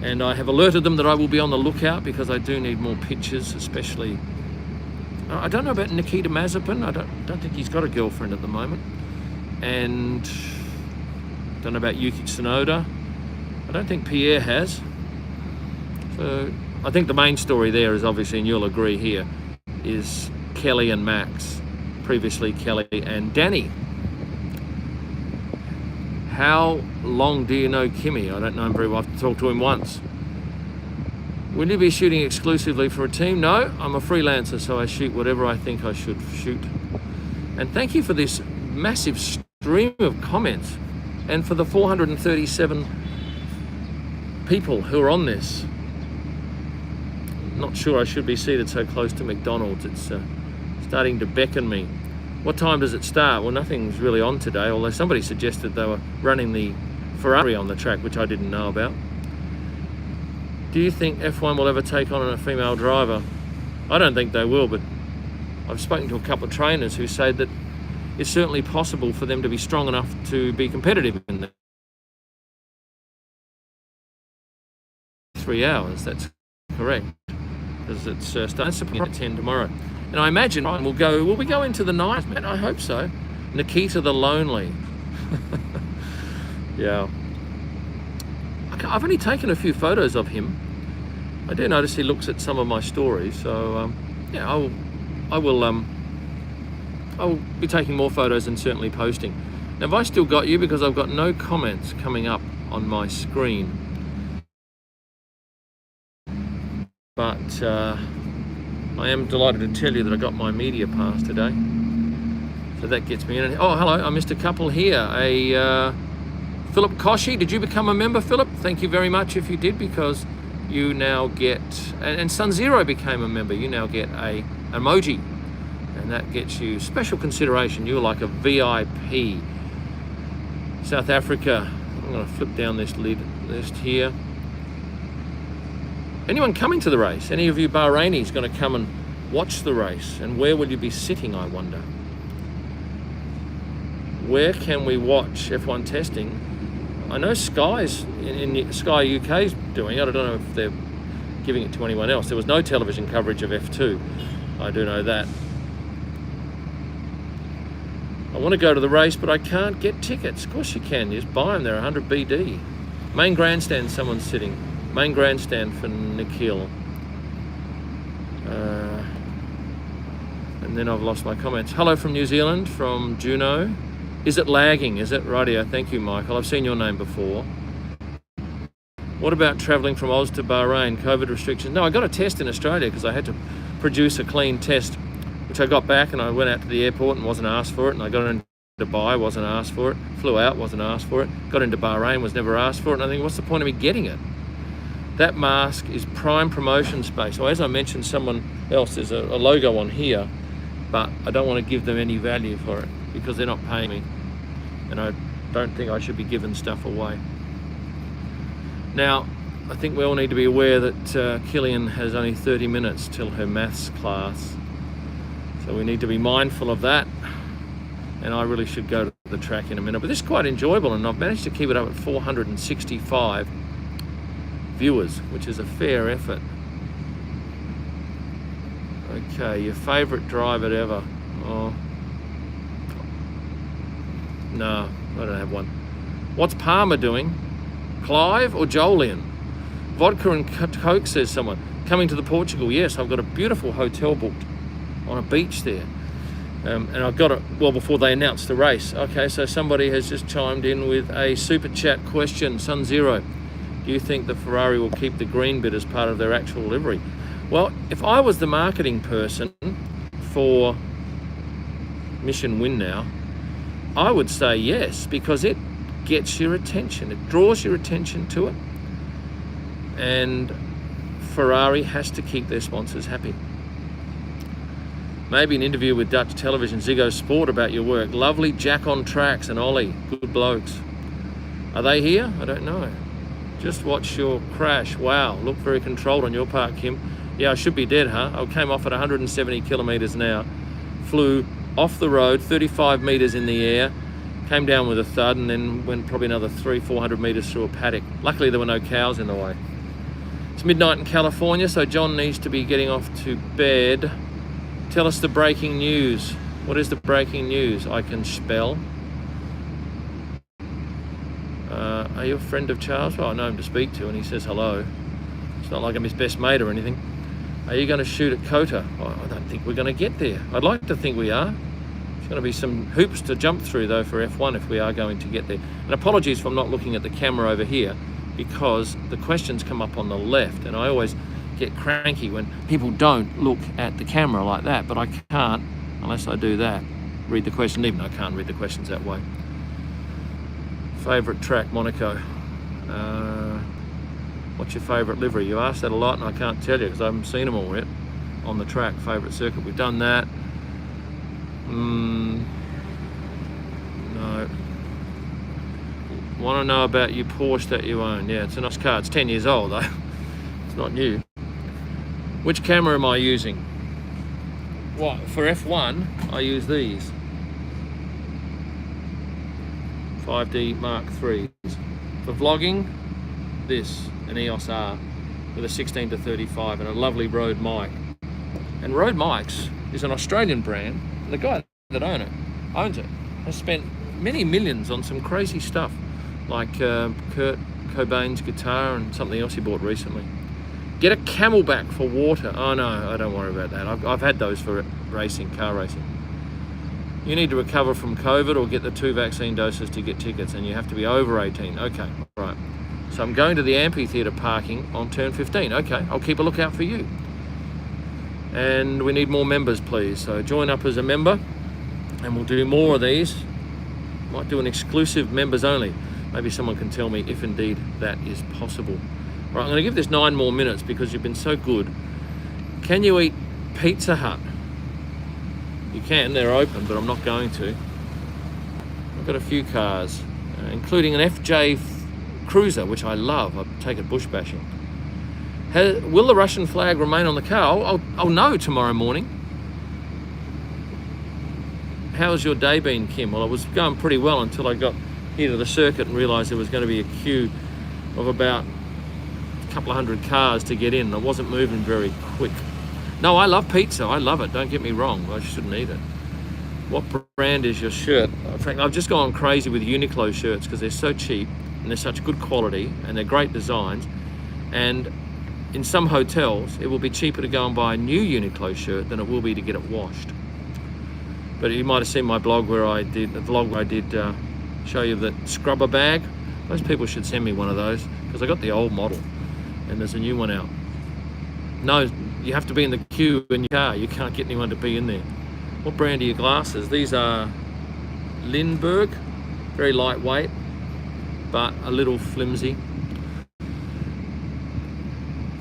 And I have alerted them that I will be on the lookout because I do need more pictures, especially... I don't know about Nikita Mazepin. I don't think he's got a girlfriend at the moment. And I don't know about Yuki Tsunoda. I don't think Pierre has. So I think the main story there is obviously, and you'll agree here, is Kelly and Max. Previously Kelly and Danny. How long do you know Kimi? I don't know him very well. I've talked to him once. Will you be shooting exclusively for a team? No, I'm a freelancer, so I shoot whatever I think I should shoot. And thank you for this massive stream of comments and for the 437 people who are on this. Not sure I should be seated so close to McDonald's. It's starting to beckon me. What time does it start? Well, nothing's really on today, although somebody suggested they were running the Ferrari on the track, which I didn't know about. Do you think F1 will ever take on a female driver? I don't think they will, but I've spoken to a couple of trainers who say that it's certainly possible for them to be strong enough to be competitive in the 3 hours. That's correct, because it's starting at 10 tomorrow. And I imagine will we go into the night, man? I hope so. Nikita the Lonely. Yeah. I've only taken a few photos of him. I do notice he looks at some of my stories, so yeah, I will be taking more photos and certainly posting. Now, have I still got you? Because I've got no comments coming up on my screen. But I am delighted to tell you that I got my media pass today. So that gets me in. Oh, hello, I missed a couple here. Philip Koshy, did you become a member, Philip? Thank you very much if you did, because you now get, and Sun Zero became a member, you now get a emoji, and that gets you special consideration. You're like a VIP. South Africa, I'm going to flip down this list here. Anyone coming to the race? Any of you Bahrainis going to come and watch the race? And where will you be sitting, I wonder? Where can we watch F1 testing? I know Sky's in Sky UK's doing it. I don't know if they're giving it to anyone else. There was no television coverage of F2. I do know that. I want to go to the race, but I can't get tickets. Of course you can. You just buy them. They're 100 BD. Main grandstand, someone's sitting. Main grandstand for Nikhil. And then I've lost my comments. Hello from New Zealand, from Juno. Is it lagging? Is it? Rightio. Thank you, Michael. I've seen your name before. What about travelling from Oz to Bahrain? COVID restrictions? No, I got a test in Australia because I had to produce a clean test, which I got back, and I went out to the airport and wasn't asked for it, and I got into Dubai, wasn't asked for it, flew out, wasn't asked for it, got into Bahrain, was never asked for it, and I think, what's the point of me getting it? That mask is prime promotion space. So as I mentioned, someone else, there's a logo on here, but I don't want to give them any value for it because they're not paying me, and I don't think I should be giving stuff away. Now, I think we all need to be aware that Killian has only 30 minutes till her maths class, so we need to be mindful of that, and I really should go to the track in a minute. But this is quite enjoyable, and I've managed to keep it up at 465 viewers, which is a fair effort. Okay, your favourite driver ever? Oh, no, I don't have one. What's Palmer doing? Clive or Jolyon? Vodka and Coke, says someone. Coming to the Portugal, yes, I've got a beautiful hotel booked on a beach there. And I've got it, well, before they announced the race. Okay, so somebody has just chimed in with a super chat question. Sun Zero, do you think the Ferrari will keep the green bit as part of their actual livery? Well, if I was the marketing person for Mission Win Now, I would say yes, because it gets your attention. It draws your attention to it. And Ferrari has to keep their sponsors happy. Maybe an interview with Dutch television, Ziggo Sport, about your work. Lovely Jack on Tracks and Ollie, good blokes. Are they here? I don't know. Just watch your crash. Wow, look very controlled on your part, Kim. Yeah, I should be dead, huh? I came off at 170 kilometres an hour, flew off the road, 35 metres in the air, came down with a thud, and then went probably another 300-400 metres through a paddock. Luckily, there were no cows in the way. It's midnight in California, so John needs to be getting off to bed. Tell us the breaking news. What is the breaking news? I can spell. Are you a friend of Charles? Well, I know him to speak to, and he says hello. It's not like I'm his best mate or anything. Are you going to shoot at Kota? Oh, I don't think we're going to get there. I'd like to think we are. There's going to be some hoops to jump through, though, for F1 if we are going to get there. And apologies for not looking at the camera over here, because the questions come up on the left, and I always get cranky when people don't look at the camera like that, but I can't, unless I do that, read the question, even though I can't read the questions that way. Favourite track, Monaco. What's your favourite livery? You asked that a lot, and I can't tell you because I haven't seen them all yet on the track. Favourite circuit, we've done that. No. Want to know about your Porsche that you own? Yeah, it's a nice car. It's 10 years old though. It's not new. Which camera am I using? What, for F1, I use these 5D Mark IIIs. For vlogging, this, an EOS R with a 16-35 and a lovely Rode mic. And Rode mics is an Australian brand, and the guy that owns it, has spent many millions on some crazy stuff, like Kurt Cobain's guitar and something else he bought recently. Get a Camelback for water. Oh no, I don't worry about that. I've had those for racing, car racing. You need to recover from COVID or get the 2 vaccine doses to get tickets, and you have to be over 18. Okay, right. So I'm going to the amphitheatre parking on turn 15. Okay, I'll keep a lookout for you. And we need more members, please. So join up as a member, and we'll do more of these. Might do an exclusive members only. Maybe someone can tell me if indeed that is possible. Right, I'm going to give this 9 more minutes because you've been so good. Can you eat Pizza Hut? You can, they're open, but I'm not going to. I've got a few cars, including an FJ Cruiser, which I love. I take it bush bashing. Will the Russian flag remain on the car? I'll know tomorrow morning. How's your day been, Kim? Well, it was going pretty well until I got here to the circuit and realised there was going to be a queue of about a couple of hundred cars to get in. I wasn't moving very quick. No, I love pizza. I love it. Don't get me wrong. I shouldn't eat it. What brand is your shirt? In fact, I've just gone crazy with Uniqlo shirts because they're so cheap and they're such good quality and they're great designs. And in some hotels, it will be cheaper to go and buy a new Uniqlo shirt than it will be to get it washed. But you might have seen my blog where I did, the vlog where I did show you the scrubber bag. Most people should send me one of those because I got the old model and there's a new one out. No, you have to be in the queue in your car. You can't get anyone to be in there. What brand are your glasses? These are Lindbergh, very lightweight, but a little flimsy.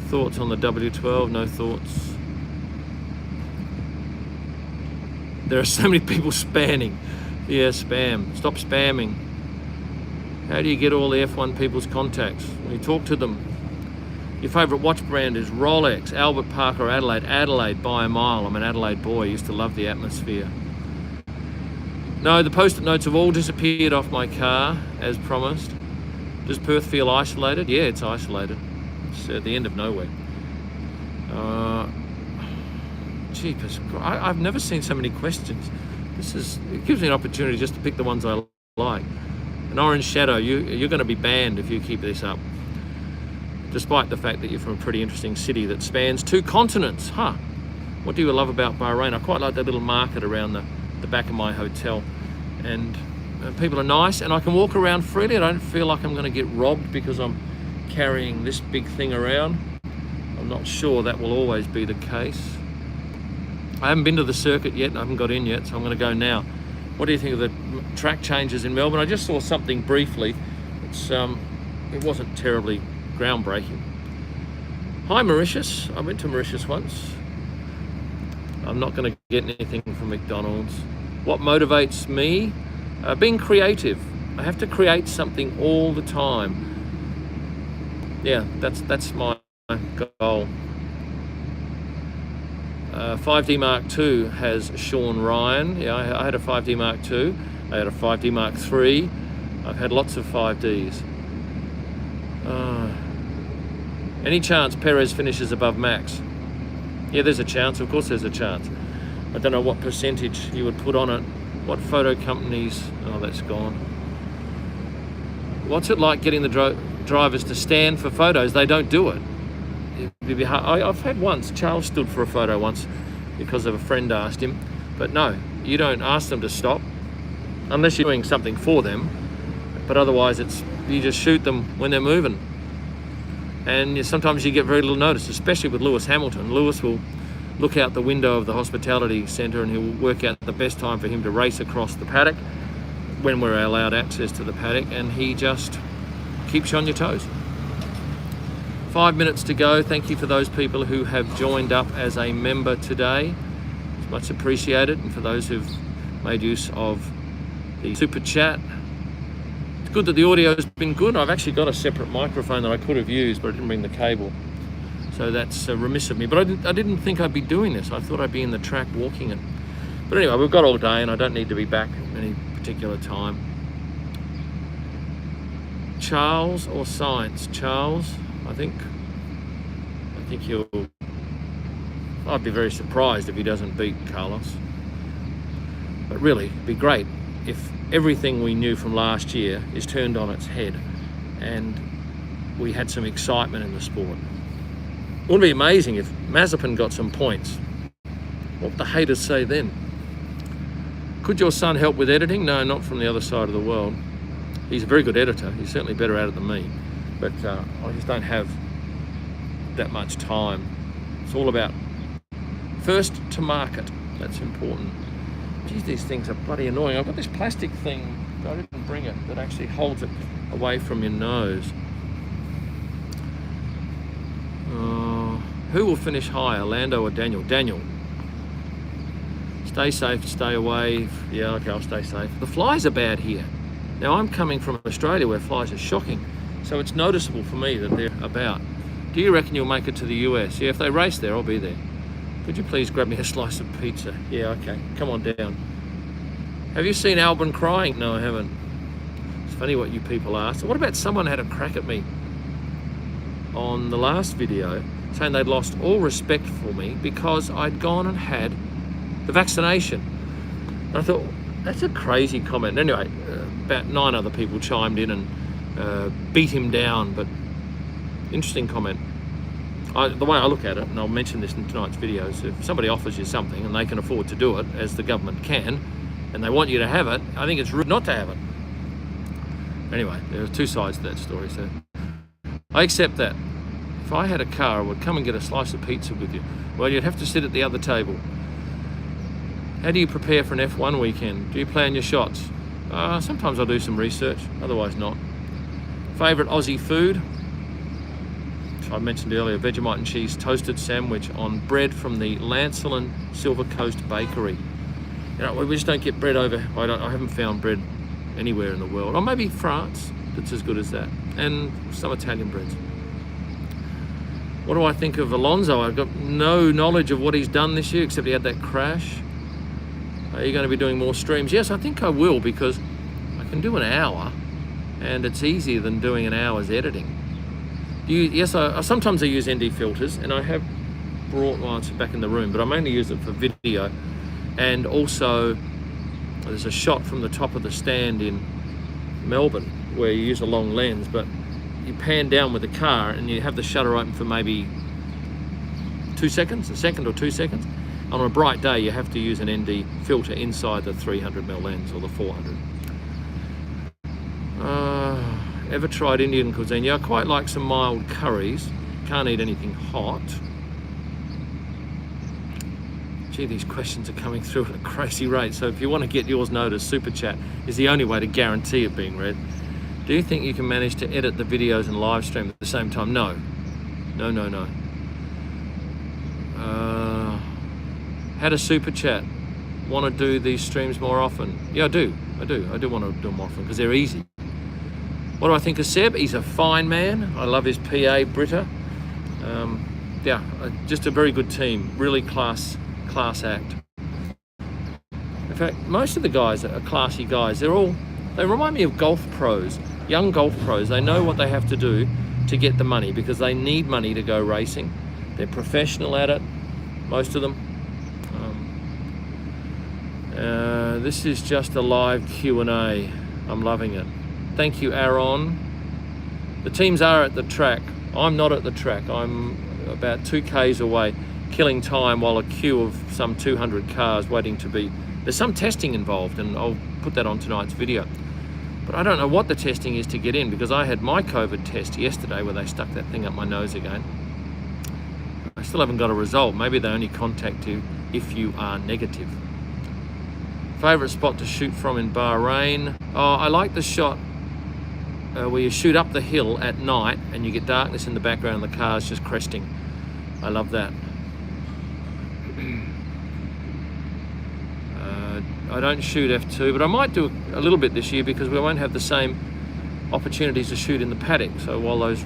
Thoughts on the W12? No thoughts. There are so many people spamming. Yeah, spam. Stop spamming. How do you get all the F1 people's contacts? When you talk to them. Your favourite watch brand is Rolex, Albert Parker, Adelaide. Adelaide by a mile. I'm an Adelaide boy. I used to love the atmosphere. No, the post-it notes have all disappeared off my car, as promised. Does Perth feel isolated? Yeah, it's isolated. It's at the end of nowhere. Jeepers, I've never seen so many questions. It gives me an opportunity just to pick the ones I like. An orange shadow, you're going to be banned if you keep this up. Despite the fact that you're from a pretty interesting city that spans 2 continents. Huh. What do you love about Bahrain? I quite like that little market around the back of my hotel. And people are nice and I can walk around freely. I don't feel like I'm going to get robbed because I'm carrying this big thing around. I'm not sure that will always be the case. I haven't been to the circuit yet. I haven't got in yet, so I'm going to go now. What do you think of the track changes in Melbourne? I just saw something briefly. It wasn't terribly groundbreaking. Hi Mauritius. I went to Mauritius once. I'm not going to get anything from McDonald's. What motivates me? Being creative. I have to create something all the time. Yeah, that's my goal. 5D Mark II has Sean Ryan. Yeah, I had a 5D Mark II. I had a 5D Mark III. I've had lots of 5Ds. Any chance Perez finishes above Max? Yeah, there's a chance. Of course there's a chance. I don't know what percentage you would put on it. What photo companies? Oh, that's gone. What's it like getting the drivers to stand for photos? They don't do it. It'd be hard. I've had once. Charles stood for a photo once because of a friend asked him. But no, you don't ask them to stop unless you're doing something for them. But otherwise, you just shoot them when they're moving. And sometimes you get very little notice, especially with Lewis Hamilton. Lewis will look out the window of the hospitality centre and he'll work out the best time for him to race across the paddock when we're allowed access to the paddock, and he just keeps you on your toes. 5 minutes to go. Thank you for those people who have joined up as a member today. It's much appreciated. And for those who've made use of the super chat. It's good that the audio's been good. I've actually got a separate microphone that I could have used, but I didn't bring the cable. So that's remiss of me. But I didn't think I'd be doing this. I thought I'd be in the track walking it. But anyway, we've got all day and I don't need to be back at any particular time. Charles or Science? Charles, I think I'd be very surprised if he doesn't beat Carlos. But really, it'd be great if everything we knew from last year is turned on its head and we had some excitement in the sport. Wouldn't it be amazing if Mazepin got some points? What would the haters say then? Could your son help with editing? No, not from the other side of the world. He's a very good editor. He's certainly better at it than me. But I just don't have that much time. It's all about first to market. That's important. Geez, these things are bloody annoying. I've got this plastic thing, I didn't bring it, that actually holds it away from your nose. Who will finish higher, Lando or Daniel? Daniel. Stay safe, stay away. Yeah, okay, I'll stay safe. The flies are bad here. Now, I'm coming from Australia where flies are shocking, so it's noticeable for me that they're about. Do you reckon you'll make it to the US? Yeah, if they race there, I'll be there. Could you please grab me a slice of pizza? Yeah, okay, come on down. Have you seen Albon crying? No, I haven't. It's funny what you people ask. What about someone had a crack at me on the last video, saying they'd lost all respect for me because I'd gone and had the vaccination. And I thought, that's a crazy comment. Anyway, about 9 other people chimed in and beat him down, but interesting comment. The way I look at it, and I'll mention this in tonight's videos, if somebody offers you something and they can afford to do it, as the government can, and they want you to have it, I think it's rude not to have it. Anyway, there are 2 sides to that story, so I accept that. If I had a car, I would come and get a slice of pizza with you. Well, you'd have to sit at the other table. How do you prepare for an F1 weekend? Do you plan your shots? Sometimes I'll do some research, otherwise not. Favourite Aussie food? I mentioned earlier, Vegemite and cheese toasted sandwich on bread from the Lancelin Silver Coast Bakery. You know, we just don't get bread over. I haven't found bread anywhere in the world. Or maybe France that's as good as that, and some Italian breads. What do I think of Alonso? I've got no knowledge of what he's done this year, except he had that crash. Are you going to be doing more streams? Yes, I think I will, because I can do an hour, and it's easier than doing an hour's editing. Yes, sometimes I use ND filters, and I have brought one back in the room, but I mainly use it for video. And also, there's a shot from the top of the stand in Melbourne where you use a long lens, but you pan down with the car and you have the shutter open for maybe 2 seconds, a second or 2 seconds. On a bright day, you have to use an ND filter inside the 300mm lens or the 400. Ever tried Indian cuisine? Yeah, I quite like some mild curries. Can't eat anything hot. Gee, these questions are coming through at a crazy rate. So if you want to get yours noticed, Super Chat is the only way to guarantee it being read. Do you think you can manage to edit the videos and live stream at the same time? No. No. Had a Super Chat. Want to do these streams more often? Yeah, I do want to do them more often because they're easy. What do I think of Seb? He's a fine man. I love his PA, Britta. Yeah, just a very good team. Really class act. In fact, most of the guys are classy guys. They remind me of golf pros, young golf pros. They know what they have to do to get the money because they need money to go racing. They're professional at it, most of them. This is just a live Q&A. I'm loving it. Thank you, Aaron. The teams are at the track. I'm not at the track. I'm about 2 k's away, killing time while a queue of some 200 cars waiting to be... There's some testing involved, and I'll put that on tonight's video. But I don't know what the testing is to get in, because I had my COVID test yesterday where they stuck that thing up my nose again. I still haven't got a result. Maybe they only contact you if you are negative. Favourite spot to shoot from in Bahrain? Oh, I like the shot where you shoot up the hill at night and you get darkness in the background and the car's just cresting. I love that. I don't shoot F2, but I might do a little bit this year because we won't have the same opportunities to shoot in the paddock. So while those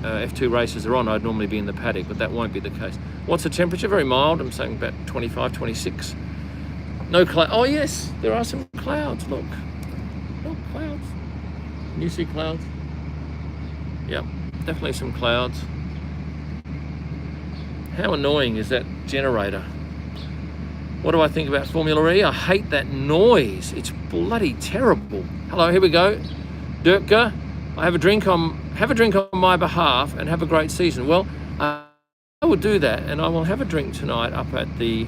F2 races are on, I'd normally be in the paddock, but that won't be the case. What's the temperature? Very mild. I'm saying about 25, 26. No cloud. Oh yes, there are some clouds. Look, clouds. Can you see clouds? Yep, definitely some clouds. How annoying is that generator? What do I think about Formula E? I hate that noise. It's bloody terrible. Hello, here we go. Dirka, have a drink on my behalf and have a great season. Well, I will do that, and I will have a drink tonight up at the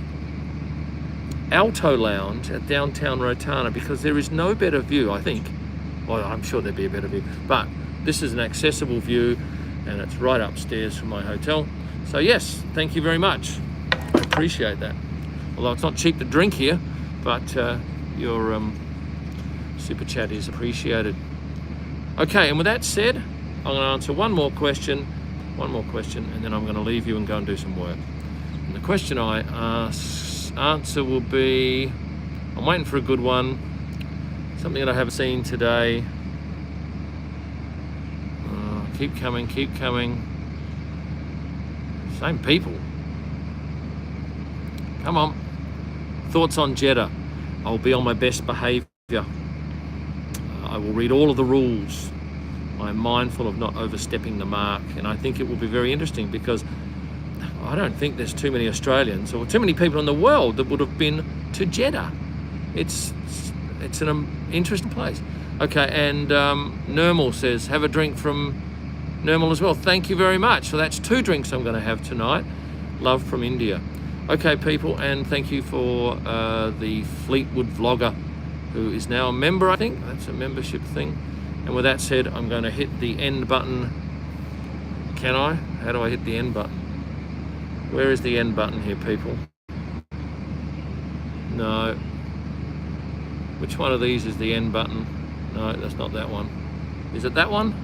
Alto Lounge at downtown Rotana, because there is no better view, I think. Well, I'm sure there'd be a better view, but this is an accessible view, and it's right upstairs from my hotel. So yes, thank you very much. I appreciate that. Although it's not cheap to drink here, but your super chat is appreciated. Okay, and with that said, I'm going to answer one more question, and then I'm going to leave you and go and do some work. And the question I answer will be, I'm waiting for a good one, something that I haven't seen today. Keep coming. Same people. Come on. Thoughts on Jeddah. I'll be on my best behaviour. I will read all of the rules. I'm mindful of not overstepping the mark, and I think it will be very interesting because I don't think there's too many Australians or too many people in the world that would have been to Jeddah. It's an interesting place. Okay, and Nirmal says, have a drink from Nirmal as well. Thank you very much. So that's 2 drinks I'm going to have tonight. Love from India. Okay, people, and thank you for the Fleetwood vlogger, who is now a member, I think. That's a membership thing. And with that said, I'm going to hit the end button. Can I? How do I hit the end button? Where is the end button here, people? No. Which one of these is the end button? No, that's not that one. Is it that one?